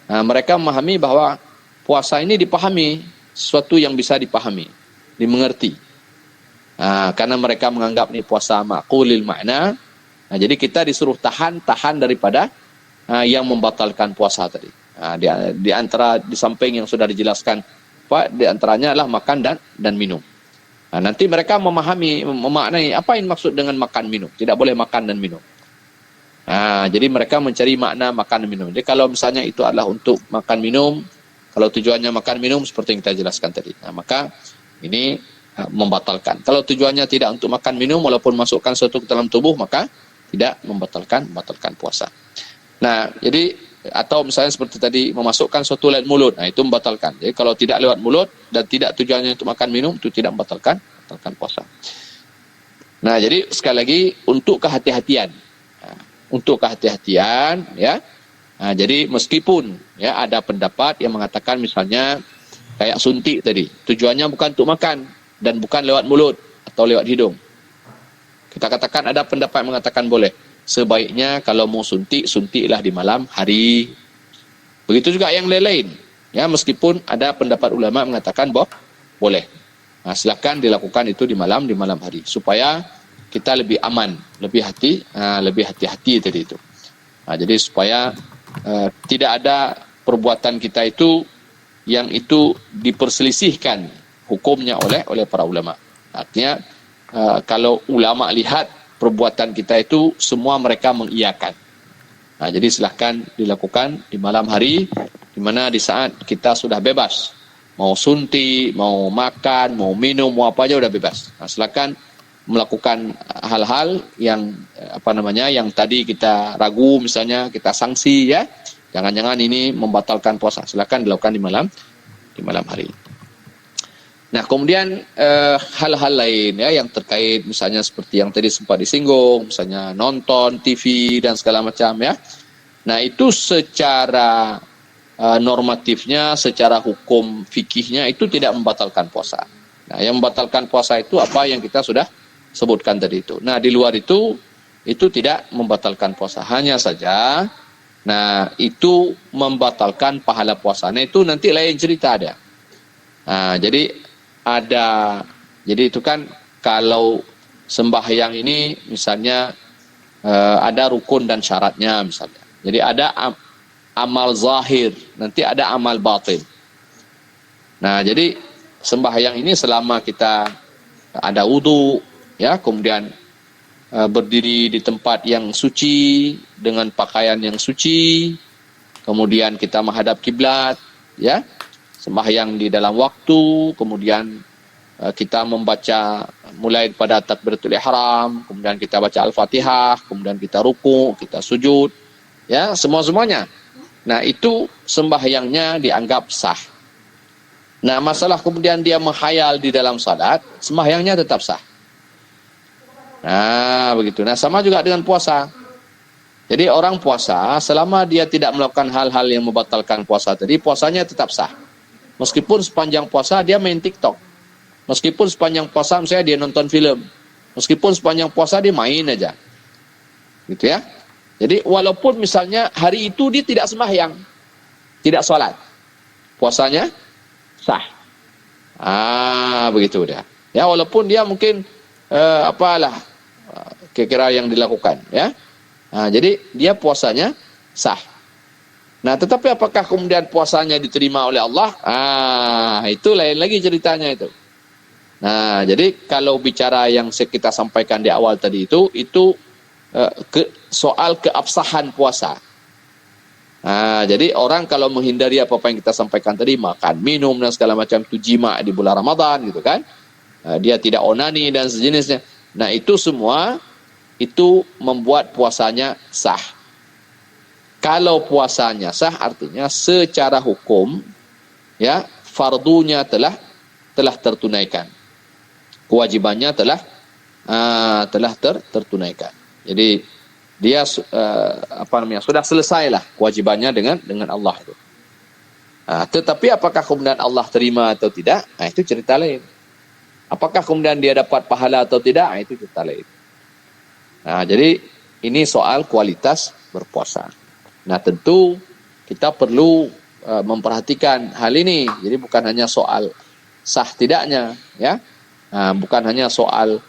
mereka memahami bahwa puasa ini dipahami, sesuatu yang bisa dipahami, dimengerti. Karena mereka menganggap ini puasa ma'qulil ma'na. Jadi kita disuruh tahan daripada yang membatalkan puasa tadi. Di antara, di samping yang sudah dijelaskan, di antaranya adalah makan dan minum. Nanti mereka memaknai apa yang maksud dengan makan minum. Tidak boleh makan dan minum. Jadi mereka mencari makna makan dan minum. Jadi kalau misalnya itu adalah untuk makan minum, kalau tujuannya makan minum seperti yang kita jelaskan tadi, maka ini membatalkan. Kalau tujuannya tidak untuk makan minum, walaupun masukkan sesuatu ke dalam tubuh, maka tidak membatalkan puasa. Nah, jadi atau misalnya seperti tadi memasukkan sesuatu lewat mulut, itu membatalkan. Jadi kalau tidak lewat mulut dan tidak tujuannya untuk makan minum, itu tidak membatalkan puasa. Nah, jadi sekali lagi untuk kehati-hatian. Untuk kehati-hatian, ya. Jadi meskipun ya ada pendapat yang mengatakan misalnya kayak suntik tadi, tujuannya bukan untuk makan dan bukan lewat mulut atau lewat hidung. Kita katakan ada pendapat yang mengatakan boleh. Sebaiknya kalau mau suntiklah di malam hari. Begitu juga yang lain-lain. Ya, meskipun ada pendapat ulama mengatakan boleh. Silakan dilakukan itu di malam hari supaya kita lebih aman, lebih hati-hati tadi itu. Jadi supaya tidak ada perbuatan kita itu yang itu diperselisihkan hukumnya oleh para ulama. Artinya kalau ulama lihat perbuatan kita itu semua mereka mengiyakan. Jadi silahkan dilakukan di malam hari, di mana di saat kita sudah bebas Mau suntik, mau makan, mau minum, mau apa aja udah bebas. Nah, silakan melakukan hal-hal yang yang tadi kita ragu, misalnya kita sanksi ya. Jangan-jangan ini membatalkan puasa. Silakan dilakukan di malam hari. Nah, kemudian hal-hal lain ya yang terkait misalnya seperti yang tadi sempat disinggung, misalnya nonton TV dan segala macam ya. Nah, itu secara normatifnya, secara hukum fikihnya itu tidak membatalkan puasa. Nah, yang membatalkan puasa itu apa yang kita sudah sebutkan tadi itu. Nah, di luar itu tidak membatalkan puasa. Hanya saja, nah itu membatalkan pahala puasa. Nah, itu nanti lain cerita ada. Nah, jadi itu kan kalau sembahyang ini misalnya ada rukun dan syaratnya misalnya. Jadi ada amal zahir, nanti ada amal batin. Nah, jadi sembahyang ini selama kita ada wudu, ya, kemudian berdiri di tempat yang suci dengan pakaian yang suci, kemudian kita menghadap kiblat, ya, sembahyang di dalam waktu, kemudian kita membaca mulai pada takbiratul ihram, kemudian kita baca al-fatihah, kemudian kita ruku, kita sujud, ya, semuanya. Nah, itu sembahyangnya dianggap sah. Nah, masalah kemudian dia menghayal di dalam salat, sembahyangnya tetap sah. Nah, begitu. Nah, sama juga dengan puasa. Jadi orang puasa, selama dia tidak melakukan hal-hal yang membatalkan puasa tadi, puasanya tetap sah. Meskipun sepanjang puasa dia main TikTok. Meskipun sepanjang puasa misalnya dia nonton film. Meskipun sepanjang puasa dia main aja. Gitu ya. Jadi walaupun misalnya hari itu dia tidak sembahyang, tidak sholat, puasanya sah. Begitu dia. Ya, walaupun dia mungkin kira-kira yang dilakukan, ya. Nah, jadi dia puasanya sah. Nah, tetapi apakah kemudian puasanya diterima oleh Allah? Itu lain lagi ceritanya itu. Nah, jadi kalau bicara yang kita sampaikan di awal tadi itu soal keabsahan puasa. Nah, jadi orang kalau menghindari apa-apa yang kita sampaikan tadi, makan, minum dan segala macam, itu jima di bulan Ramadan gitu kan. Dia tidak onani dan sejenisnya. Nah, itu semua itu membuat puasanya sah. Kalau puasanya sah artinya secara hukum, ya, fardunya telah tertunaikan. Kewajibannya telah tertunaikan. Jadi dia sudah selesailah kewajibannya dengan Allah itu. Tetapi apakah kemudian Allah terima atau tidak? Nah, itu cerita lain. Apakah kemudian dia dapat pahala atau tidak? Nah, itu cerita lain. Nah, jadi ini soal kualitas berpuasa. Nah, tentu kita perlu memperhatikan hal ini. Jadi bukan hanya soal sah tidaknya, ya. Bukan hanya soal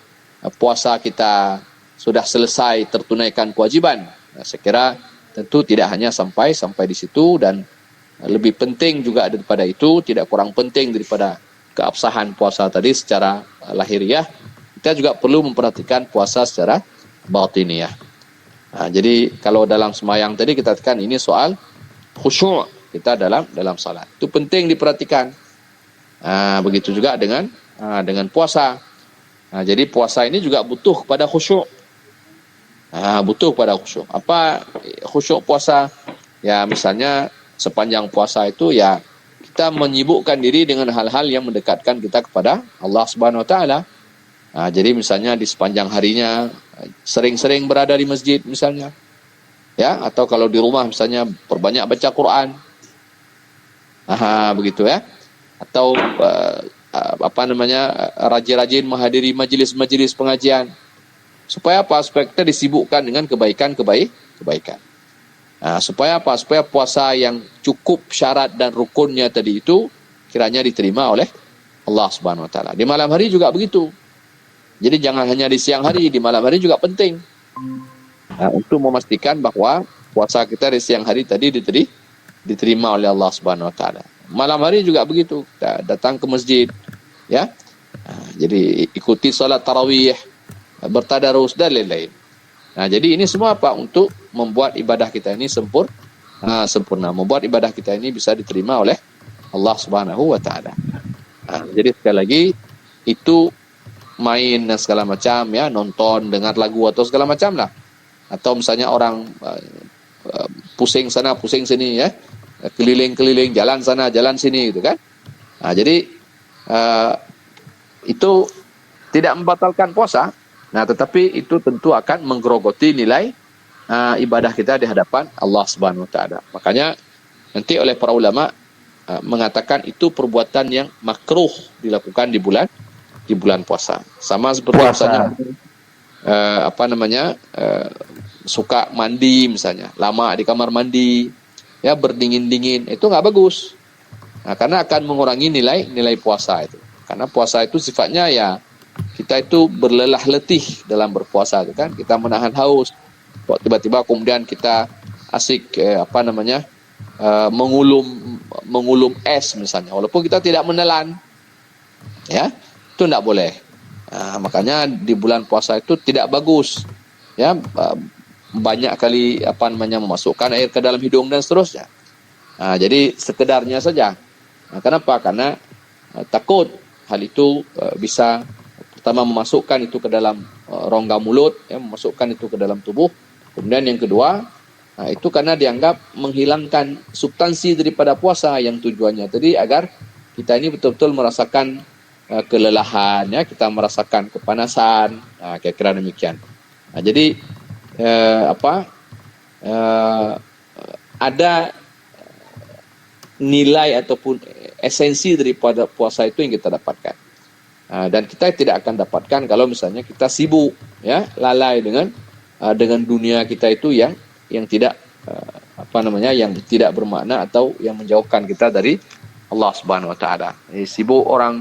puasa kita sudah selesai tertunaikan kewajiban. Nah, saya kira tentu tidak hanya sampai di situ, dan lebih penting juga daripada itu, tidak kurang penting daripada keabsahan puasa tadi secara lahiriah, kita juga perlu memperhatikan puasa secara batiniah. Nah, jadi kalau dalam sembahyang tadi kita katakan ini soal khusyuk kita dalam salat. Itu penting diperhatikan. Begitu juga dengan puasa. Nah, jadi puasa ini juga butuh kepada khusyuk. Apa khusyuk puasa? Ya, misalnya sepanjang puasa itu ya kita menyibukkan diri dengan hal-hal yang mendekatkan kita kepada Allah Subhanahu wa taala. Jadi misalnya di sepanjang harinya sering-sering berada di masjid misalnya. Ya, atau kalau di rumah misalnya perbanyak baca Quran. Begitu ya. Atau rajin-rajin menghadiri majelis-majelis pengajian. Supaya apa? Supaya kita disibukkan dengan kebaikan. Supaya apa? Supaya puasa yang cukup syarat dan rukunnya tadi itu kiranya diterima oleh Allah Subhanahu wa taala. Di malam hari juga begitu. Jadi jangan hanya di siang hari, di malam hari juga penting. Untuk memastikan bahwa puasa kita di siang hari tadi diterima oleh Allah Subhanahu wa taala. Malam hari juga begitu. Kita datang ke masjid, ya. Jadi ikuti salat tarawih, bertadarus dan lain-lain. Nah, jadi ini semua apa? Untuk membuat ibadah kita ini sempurna, membuat ibadah kita ini bisa diterima oleh Allah Subhanahu wa taala. Jadi sekali lagi itu main dan segala macam ya, nonton, dengar lagu atau segala macam lah. Atau misalnya orang pusing sana, pusing sini ya, keliling-keliling, jalan sana, jalan sini gitu kan. Jadi itu tidak membatalkan puasa. Nah, tetapi itu tentu akan menggerogoti nilai ibadah kita di hadapan Allah Subhanahu wa taala. Makanya nanti oleh para ulama mengatakan itu perbuatan yang makruh dilakukan di bulan puasa. Sama seperti misalnya suka mandi misalnya, lama di kamar mandi, ya berdingin-dingin, itu nggak bagus. Karena akan mengurangi nilai puasa itu. Karena puasa itu sifatnya ya kita itu berlelah letih dalam berpuasa itu kan, kita menahan haus. Kok tiba-tiba kemudian kita asik mengulum es misalnya, walaupun kita tidak menelan, ya itu tidak boleh. Makanya di bulan puasa itu tidak bagus, ya banyak kali memasukkan air ke dalam hidung dan seterusnya. Jadi sekedarnya saja. Kenapa? Karena takut hal itu bisa pertama memasukkan itu ke dalam rongga mulut, ya, memasukkan itu ke dalam tubuh. Kemudian yang kedua, itu karena dianggap menghilangkan substansi daripada puasa yang tujuannya tadi agar kita ini betul-betul merasakan kelelahan, ya, kita merasakan kepanasan, kira-kira demikian. Jadi ada nilai ataupun esensi daripada puasa itu yang kita dapatkan. Dan kita tidak akan dapatkan kalau misalnya kita sibuk, ya, lalai dengan dunia kita itu yang tidak yang tidak bermakna atau yang menjauhkan kita dari Allah Subhanahu wa taala. Sibuk orang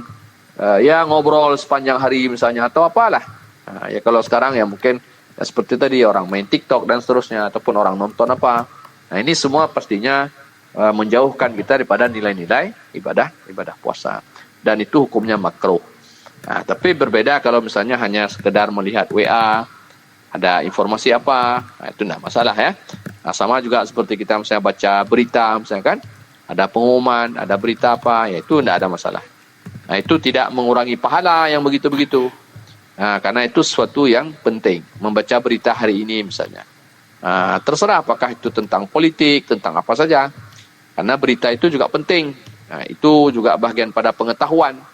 ya ngobrol sepanjang hari misalnya atau apalah. Ya kalau sekarang ya mungkin ya, seperti tadi orang main TikTok dan seterusnya ataupun orang nonton apa. Nah, ini semua pastinya menjauhkan kita daripada nilai-nilai ibadah puasa. Dan itu hukumnya makruh. Tapi berbeda kalau misalnya hanya sekedar melihat WA, ada informasi apa, itu tidak masalah ya. Sama juga seperti kita misalnya baca berita, misalnya kan, ada pengumuman, ada berita apa, ya itu tidak ada masalah. Itu tidak mengurangi pahala yang begitu-begitu. Karena itu sesuatu yang penting, membaca berita hari ini misalnya. Terserah apakah itu tentang politik, tentang apa saja. Karena berita itu juga penting. Itu juga bagian pada pengetahuan.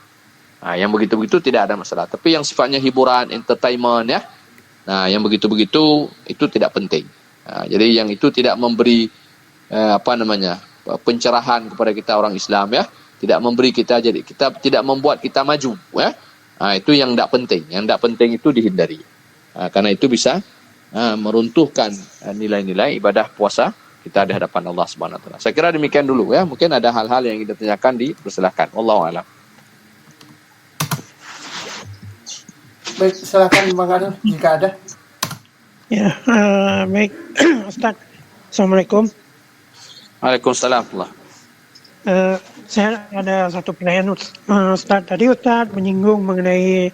Yang begitu-begitu tidak ada masalah. Tapi yang sifatnya hiburan, entertainment, ya, yang begitu-begitu itu tidak penting. Jadi yang itu tidak memberi pencerahan kepada kita orang Islam, ya, tidak memberi kita, jadi kita tidak membuat kita maju, ya. Itu yang tidak penting. Yang tidak penting itu dihindari. Karena itu bisa meruntuhkan nilai-nilai ibadah puasa kita di hadapan Allah Subhanahu wa taala. Saya kira demikian dulu, ya. Mungkin ada hal-hal yang ingin ditanyakan, dipersilahkan. Wallahu a'lam. Baik, silakan Bang Adel jika ada. Ya, baik Ustaz. Assalamualaikum. Waalaikumsalam. Saya ada satu pertanyaan Ustaz. Tadi Ustaz menyinggung mengenai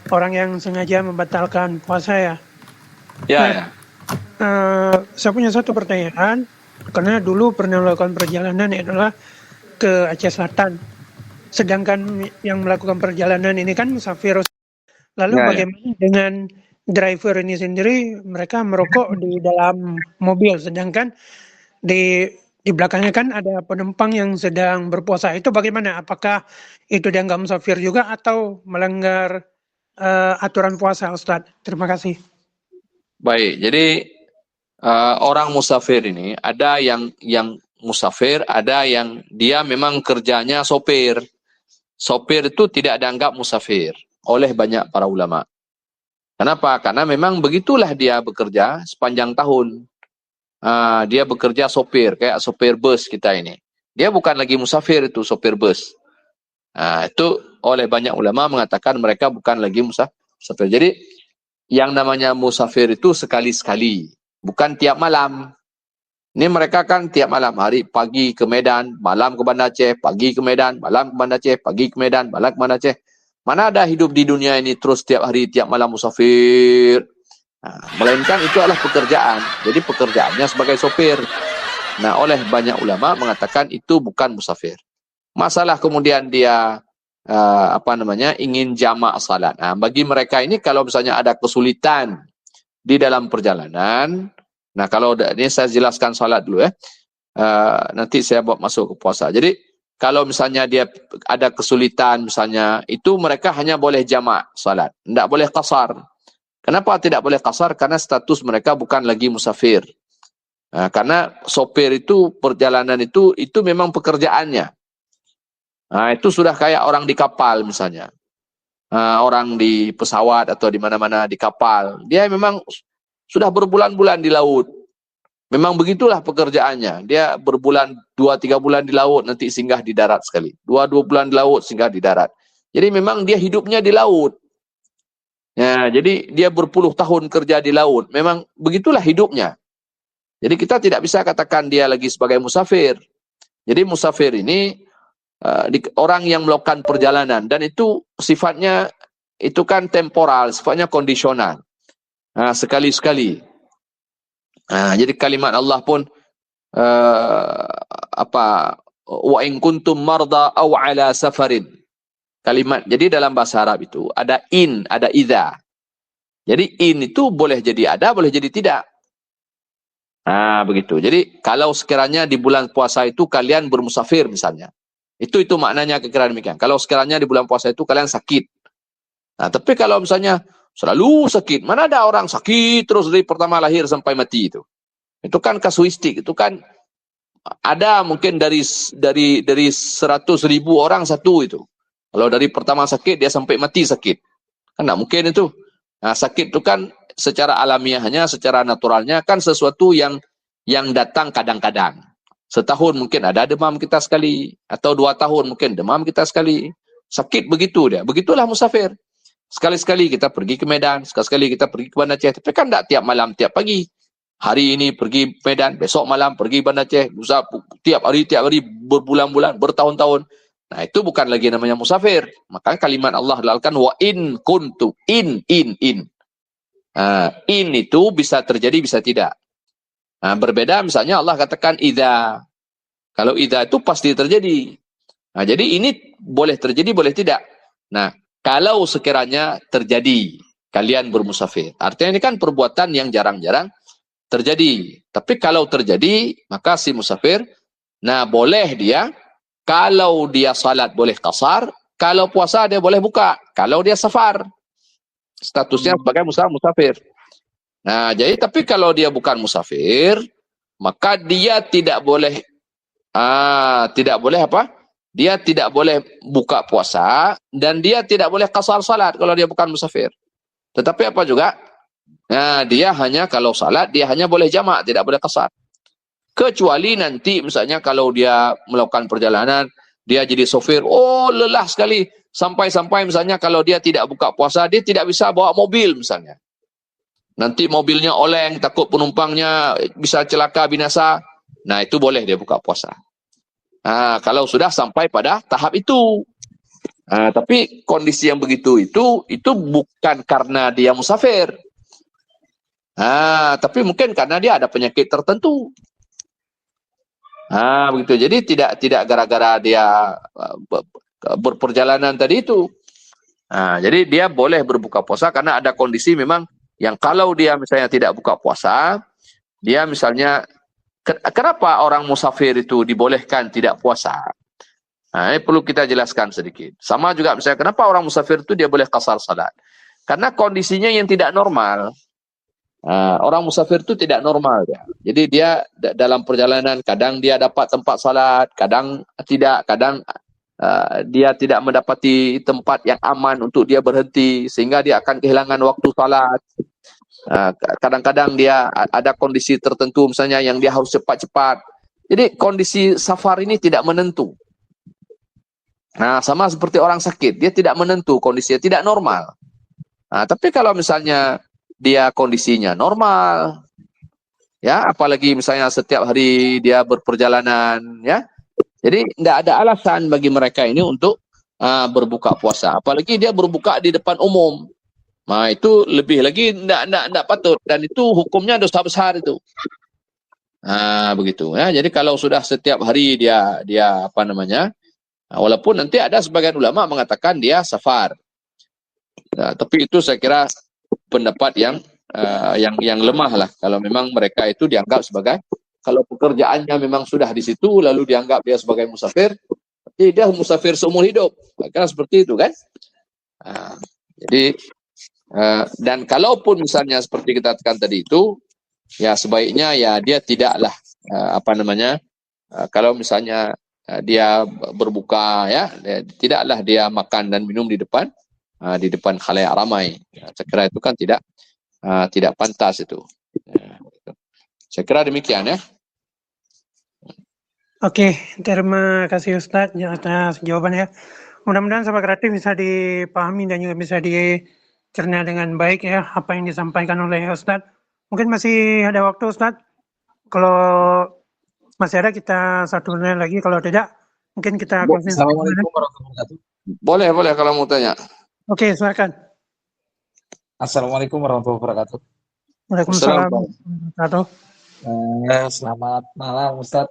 orang yang sengaja membatalkan puasa, ya. Ya. Saya punya satu pertanyaan, karena dulu pernah melakukan perjalanan adalah ke Aceh Selatan. Sedangkan yang melakukan perjalanan ini kan musafir. Lalu bagaimana dengan driver ini sendiri? Mereka merokok di dalam mobil, sedangkan di belakangnya kan ada penumpang yang sedang berpuasa. Itu bagaimana? Apakah itu dianggap musafir juga atau melanggar aturan puasa, Ustaz? Terima kasih. Baik, jadi orang musafir ini ada yang musafir, ada yang dia memang kerjanya sopir. Sopir itu tidak dianggap musafir oleh banyak para ulama. Kenapa? Karena memang begitulah dia bekerja sepanjang tahun. Dia bekerja sopir, kayak sopir bus kita ini. Dia bukan lagi musafir, itu sopir bus. Itu oleh banyak ulama mengatakan mereka bukan lagi musafir. Jadi yang namanya musafir itu sekali-sekali, bukan tiap malam. Ini mereka kan tiap malam, hari pagi ke Medan, malam ke Banda Aceh, pagi ke Medan, malam ke Banda Aceh, pagi ke Medan, malam ke Banda Aceh. Mana ada hidup di dunia ini terus tiap hari, tiap malam musafir. Melainkan itu adalah pekerjaan. Jadi pekerjaannya sebagai sopir. Oleh banyak ulama mengatakan itu bukan musafir. Masalah kemudian dia ingin jamak salat. Nah, bagi mereka ini kalau misalnya ada kesulitan di dalam perjalanan, nah kalau ini saya jelaskan salat dulu ya. Nanti saya bawa masuk ke puasa. Jadi kalau misalnya dia ada kesulitan misalnya, itu mereka hanya boleh jamak salat, tidak boleh qasar. Kenapa tidak boleh qasar? Karena status mereka bukan lagi musafir. Nah, karena sopir itu perjalanan itu memang pekerjaannya. Nah, itu sudah kayak orang di kapal misalnya. Orang di pesawat atau di mana-mana di kapal. Dia memang sudah berbulan-bulan di laut. Memang begitulah pekerjaannya. Dia berbulan 2-3 bulan di laut, nanti singgah di darat sekali. 2 bulan di laut, singgah di darat. Jadi memang dia hidupnya di laut. Ya, jadi dia berpuluh tahun kerja di laut. Memang begitulah hidupnya. Jadi kita tidak bisa katakan dia lagi sebagai musafir. Jadi musafir ini orang yang melakukan perjalanan, dan itu sifatnya itu kan temporal, sifatnya kondisional. Sekali-sekali. Jadi kalimat Allah pun wa in kuntum marda aw ala safarin. Kalimat, jadi dalam bahasa Arab itu ada in, ada idza. Jadi in itu boleh jadi ada, boleh jadi tidak. Begitu. Jadi kalau sekiranya di bulan puasa itu kalian bermusafir misalnya. Itu maknanya kira-kira demikian. Kalau sekiranya di bulan puasa itu kalian sakit. Nah, tapi kalau misalnya selalu sakit, mana ada orang sakit terus dari pertama lahir sampai mati itu. Itu kan kasuistik, itu kan ada mungkin dari 100.000 orang satu itu. Kalau dari pertama sakit dia sampai mati sakit. Kan tidak mungkin itu. Nah, sakit itu kan secara alamiahnya, secara naturalnya kan sesuatu yang datang kadang-kadang. Setahun mungkin ada demam kita sekali, atau 2 tahun mungkin demam kita sekali. Sakit begitu dia. Begitulah musafir. Sekali-sekali kita pergi ke Medan, sekali-sekali kita pergi ke Banda Aceh. Tapi kan tidak tiap malam, tiap pagi. Hari ini pergi Medan, besok malam pergi Banda Aceh. Tiap hari berbulan-bulan, bertahun-tahun. Nah, itu bukan lagi namanya musafir. Maka kalimat Allah dalalkan wa in kuntu, in. In itu bisa terjadi, bisa tidak. Berbeda misalnya Allah katakan idza. Kalau idza itu pasti terjadi. Jadi ini boleh terjadi, boleh tidak. Nah, kalau sekiranya terjadi kalian bermusafir, artinya ini kan perbuatan yang jarang-jarang terjadi. Tapi kalau terjadi, maka si musafir, boleh dia, kalau dia salat boleh qasar, kalau puasa dia boleh buka, kalau dia safar. Statusnya sebagai musafir. Nah, jadi tapi kalau dia bukan musafir, maka dia tidak boleh Dia tidak boleh buka puasa, dan dia tidak boleh qasar salat kalau dia bukan musafir. Tetapi apa juga? Dia hanya kalau salat dia hanya boleh jamak, tidak boleh qasar. Kecuali nanti misalnya kalau dia melakukan perjalanan, dia jadi sopir, lelah sekali, sampai-sampai misalnya kalau dia tidak buka puasa, dia tidak bisa bawa mobil misalnya. Nanti mobilnya oleng, takut penumpangnya bisa celaka, binasa. Nah, itu boleh dia buka puasa. Kalau sudah sampai pada tahap itu. Tapi kondisi yang begitu itu bukan karena dia musafir. Tapi mungkin karena dia ada penyakit tertentu. Begitu. Jadi tidak gara-gara dia berperjalanan tadi itu. Jadi dia boleh berbuka puasa karena ada kondisi memang yang kalau dia misalnya tidak buka puasa, dia misalnya, kenapa orang musafir itu dibolehkan tidak puasa? Ini perlu kita jelaskan sedikit. Sama juga misalnya, kenapa orang musafir itu dia boleh qasar salat? Karena kondisinya yang tidak normal. Orang musafir itu tidak normal ya. Jadi dia dalam perjalanan, kadang dia dapat tempat salat, kadang tidak, kadang dia tidak mendapati tempat yang aman untuk dia berhenti, sehingga dia akan kehilangan waktu salat. Kadang-kadang dia ada kondisi tertentu misalnya yang dia harus cepat-cepat. Jadi kondisi safar ini tidak menentu. Sama seperti orang sakit, dia tidak menentu, kondisinya tidak normal. Tapi kalau misalnya dia kondisinya normal, ya, apalagi misalnya setiap hari dia berperjalanan, ya, jadi tidak ada alasan bagi mereka ini untuk berbuka puasa. Apalagi dia berbuka di depan umum. Itu lebih lagi tidak patut, dan itu hukumnya dosa besar itu. Begitu ya. Jadi kalau sudah setiap hari dia Walaupun nanti ada sebagian ulama mengatakan dia safar. Tapi itu saya kira pendapat yang lemah lah. Kalau memang mereka itu dianggap sebagai, kalau pekerjaannya memang sudah di situ lalu dianggap dia sebagai musafir, dia musafir seumur hidup. Kira seperti itu kan. Jadi dan kalaupun misalnya seperti kita katakan tadi itu, ya sebaiknya ya dia tidaklah kalau misalnya dia berbuka ya, tidaklah dia makan dan minum di depan khalayak ramai. Saya kira itu kan tidak pantas itu. Saya kira demikian ya. Oke, terima kasih Ustadz atas jawabannya. Mudah-mudahan Sobat Kreatif bisa dipahami dan juga bisa dicerna dengan baik ya apa yang disampaikan oleh Ustadz. Mungkin masih ada waktu Ustadz. Kalau masih ada kita satu menit lagi, kalau tidak mungkin kita closing. Assalamualaikum warahmatullahi wabarakatuh. Boleh kalau mau tanya. Oke, silakan. Assalamualaikum warahmatullahi wabarakatuh. Waalaikumsalam warahmatullahi wabarakatuh. Selamat malam Ustadz.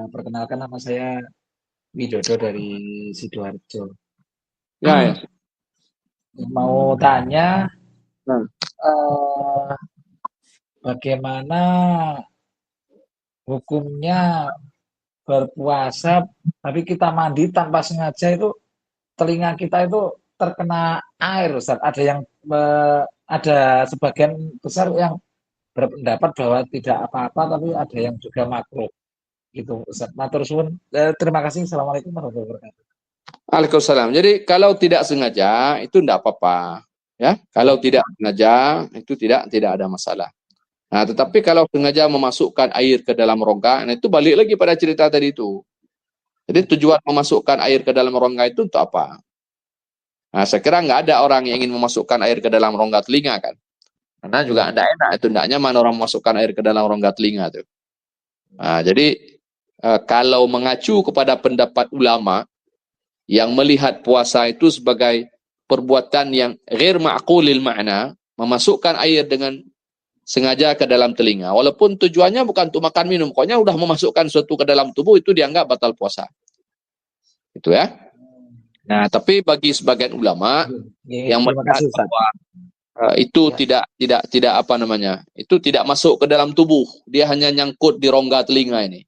Perkenalkan, nama saya Widodo dari Sidoarjo. Ya. Mau tanya, bagaimana hukumnya berpuasa tapi kita mandi tanpa sengaja, itu telinga kita itu terkena air Ustadz. Ada sebagian besar yang berpendapat bahwa tidak apa-apa, tapi ada yang juga makruh. Gitu Ustaz. Matur suwun. Terima kasih. Assalamualaikum warahmatullahi wabarakatuh. Waalaikumsalam. Jadi kalau tidak sengaja itu tidak apa-apa, ya. Kalau tidak sengaja itu tidak ada masalah. Nah, tetapi kalau sengaja memasukkan air ke dalam rongga, nah itu balik lagi pada cerita tadi itu. Jadi tujuan memasukkan air ke dalam rongga itu untuk apa? Nah, saya kira nggak ada orang yang ingin memasukkan air ke dalam rongga telinga kan. Karena juga tidak enak, itu tidak nyaman orang memasukkan air ke dalam rongga telinga itu. Nah, jadi kalau mengacu kepada pendapat ulama yang melihat puasa itu sebagai perbuatan yang ghair ma'qulil ma'na, memasukkan air dengan sengaja ke dalam telinga, walaupun tujuannya bukan untuk makan minum, pokoknya udah memasukkan sesuatu ke dalam tubuh, itu dianggap batal puasa. Itu ya. Nah, tapi bagi sebagian ulama yang melihat bahwa itu tidak itu tidak masuk ke dalam tubuh, dia hanya nyangkut di rongga telinga ini.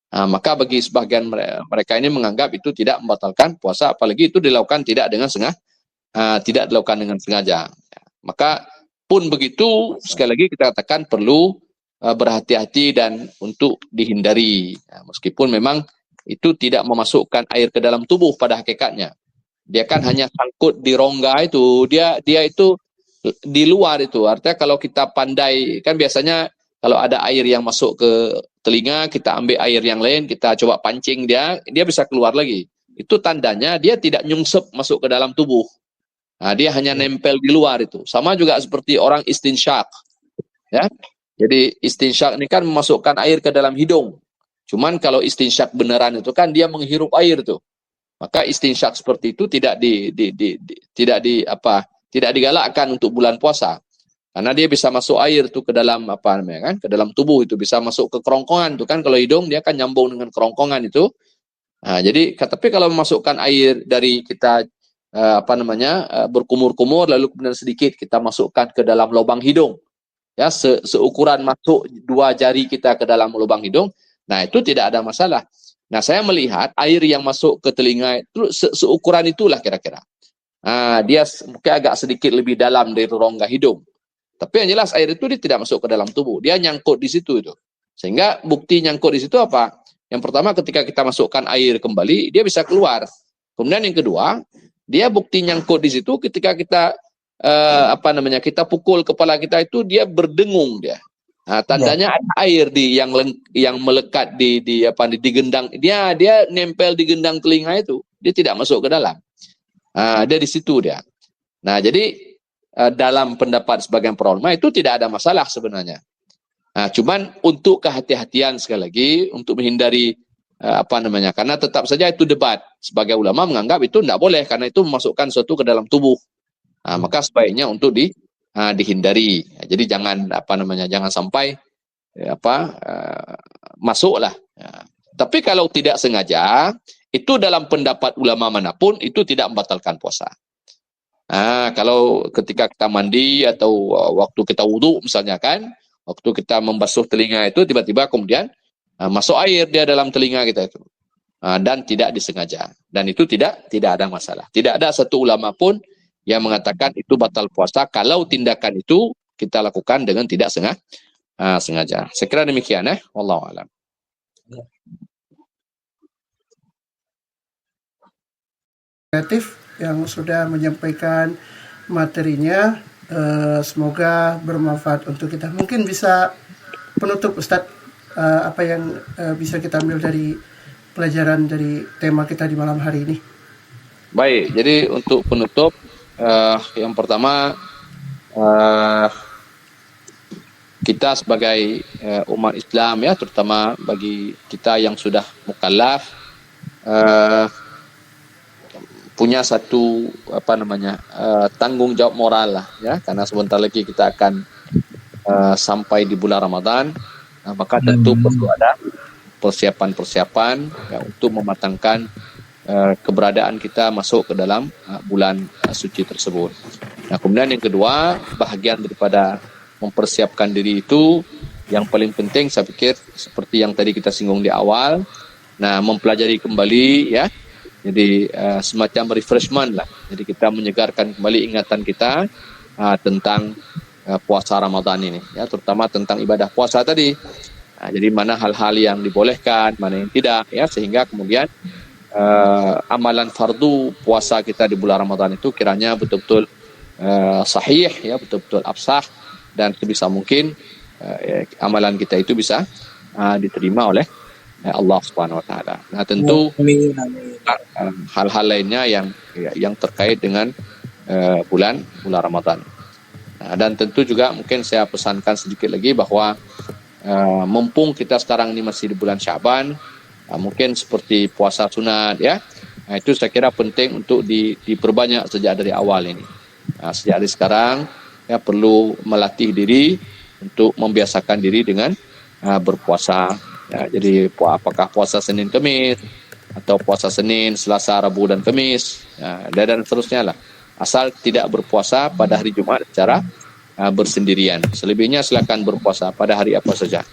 Nah, maka bagi sebagian mereka ini menganggap itu tidak membatalkan puasa, apalagi itu dilakukan tidak dilakukan dengan sengaja. Maka pun begitu, sekali lagi kita katakan perlu berhati-hati dan untuk dihindari. Nah, meskipun memang itu tidak memasukkan air ke dalam tubuh pada hakikatnya. Dia kan hanya sangkut di rongga itu, dia itu di luar itu. Artinya kalau kita pandai, kan biasanya kalau ada air yang masuk ke telinga, kita ambil air yang lain, kita coba pancing dia bisa keluar lagi. Itu tandanya dia tidak nyungsep masuk ke dalam tubuh. Nah, dia hanya nempel di luar itu. Sama juga seperti orang istinsyak. Ya. Jadi istinsyak ini kan memasukkan air ke dalam hidung. Cuman kalau istinsyak beneran itu kan dia menghirup air tuh. Maka istinsyak seperti itu tidak digalakkan untuk bulan puasa. Karena dia bisa masuk air tuh ke dalam ke dalam tubuh, itu bisa masuk ke kerongkongan tuh kan, kalau hidung dia kan nyambung dengan kerongkongan itu. Nah, jadi tapi kalau memasukkan air dari kita berkumur-kumur lalu kemudian sedikit kita masukkan ke dalam lubang hidung. Ya, seukuran masuk 2 jari kita ke dalam lubang hidung. Nah, itu tidak ada masalah. Nah, saya melihat air yang masuk ke telinga itu seukuran itulah kira-kira. Nah, dia mungkin agak sedikit lebih dalam dari rongga hidung. Tapi yang jelas air itu dia tidak masuk ke dalam tubuh, dia nyangkut di situ itu. Sehingga bukti nyangkut di situ apa? Yang pertama, ketika kita masukkan air kembali, dia bisa keluar. Kemudian yang kedua, dia bukti nyangkut di situ ketika kita kita pukul kepala kita itu, dia berdengung dia. Nah, tandanya ada air yang melekat di gendang. Dia nempel di gendang telinga itu, dia tidak masuk ke dalam. Nah, dia di situ dia. Nah, jadi dalam pendapat sebagian para ulama itu tidak ada masalah sebenarnya. Nah, cuman untuk kehati-hatian sekali lagi untuk menghindari karena tetap saja itu debat. Sebagai ulama menganggap itu tidak boleh karena itu memasukkan sesuatu ke dalam tubuh. Nah, maka sebaiknya untuk dihindari. Jadi jangan jangan sampai masuklah. Tapi kalau tidak sengaja Itu dalam pendapat ulama manapun itu tidak membatalkan puasa. Kalau ketika kita mandi atau waktu kita wudhu misalnya kan, waktu kita membasuh telinga itu tiba-tiba kemudian masuk air dia dalam telinga kita itu. Dan tidak disengaja. Dan itu tidak ada masalah. Tidak ada satu ulama pun yang mengatakan itu batal puasa kalau tindakan itu kita lakukan dengan tidak sengaja. Saya kira demikian wallahu a'lam. Kreatif yang sudah menyampaikan materinya, semoga bermanfaat untuk kita. Mungkin bisa penutup Ustadz, apa yang bisa kita ambil dari pelajaran dari tema kita di malam hari ini. Baik, jadi untuk penutup, yang pertama kita sebagai umat Islam ya, terutama bagi kita yang sudah mukallaf, punya satu tanggung jawab moral lah ya, karena sebentar lagi kita akan sampai di bulan Ramadan, maka tentu perlu ada persiapan-persiapan ya, untuk mematangkan keberadaan kita masuk ke dalam bulan suci tersebut. Nah, kemudian yang kedua, bahagian daripada mempersiapkan diri itu yang paling penting saya pikir seperti yang tadi kita singgung di awal, mempelajari kembali ya. Jadi semacam refreshment lah. Jadi kita menyegarkan kembali ingatan kita tentang puasa Ramadan ini, ya, terutama tentang ibadah puasa tadi. Jadi mana hal-hal yang dibolehkan, mana yang tidak, ya, sehingga kemudian amalan fardu puasa kita di bulan Ramadan itu kiranya betul-betul sahih, ya, betul-betul absah, dan sebisa mungkin amalan kita itu bisa diterima oleh Allah Subhanahu wa taala. Nah, tentu hal-hal lainnya yang terkait dengan bulan Ramadan. Dan tentu juga mungkin saya pesankan sedikit lagi bahwa mumpung kita sekarang ini masih di bulan Syaban, mungkin seperti puasa sunat ya. Itu saya kira penting untuk diperbanyak sejak dari awal ini. Sejak dari sekarang ya perlu melatih diri untuk membiasakan diri dengan berpuasa. Ya, jadi apakah puasa Senin Kamis atau puasa Senin, Selasa, Rabu dan Kamis, dan seterusnya lah. Asal tidak berpuasa pada hari Jumat secara bersendirian. Selebihnya silakan berpuasa pada hari apa saja.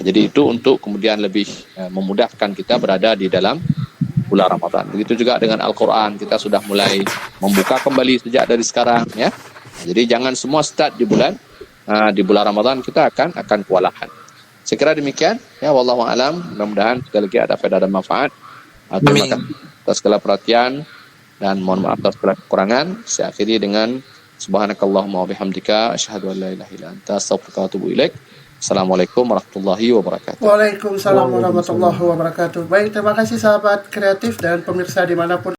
Jadi itu untuk kemudian lebih memudahkan kita berada di dalam bulan Ramadan. Begitu juga dengan Al-Quran, kita sudah mulai membuka kembali sejak dari sekarang ya. Jadi jangan semua start di bulan Ramadan kita akan kewalahan. Saya kira demikian ya, wallahu a'lam. Mudah-mudahan sekali lagi ada faedah dan manfaat. Terima kasih atas segala perhatian dan mohon maaf atas segala kekurangan. Saya akhiri dengan subhanakallahumma wa bihamdika asyhadu an la ilaha illa anta astaghfiruka wa atubu ilaik. Assalamualaikum warahmatullahi wabarakatuh. Waalaikumsalam warahmatullahi wabarakatuh. Baik, terima kasih sahabat kreatif dan pemirsa dimanapun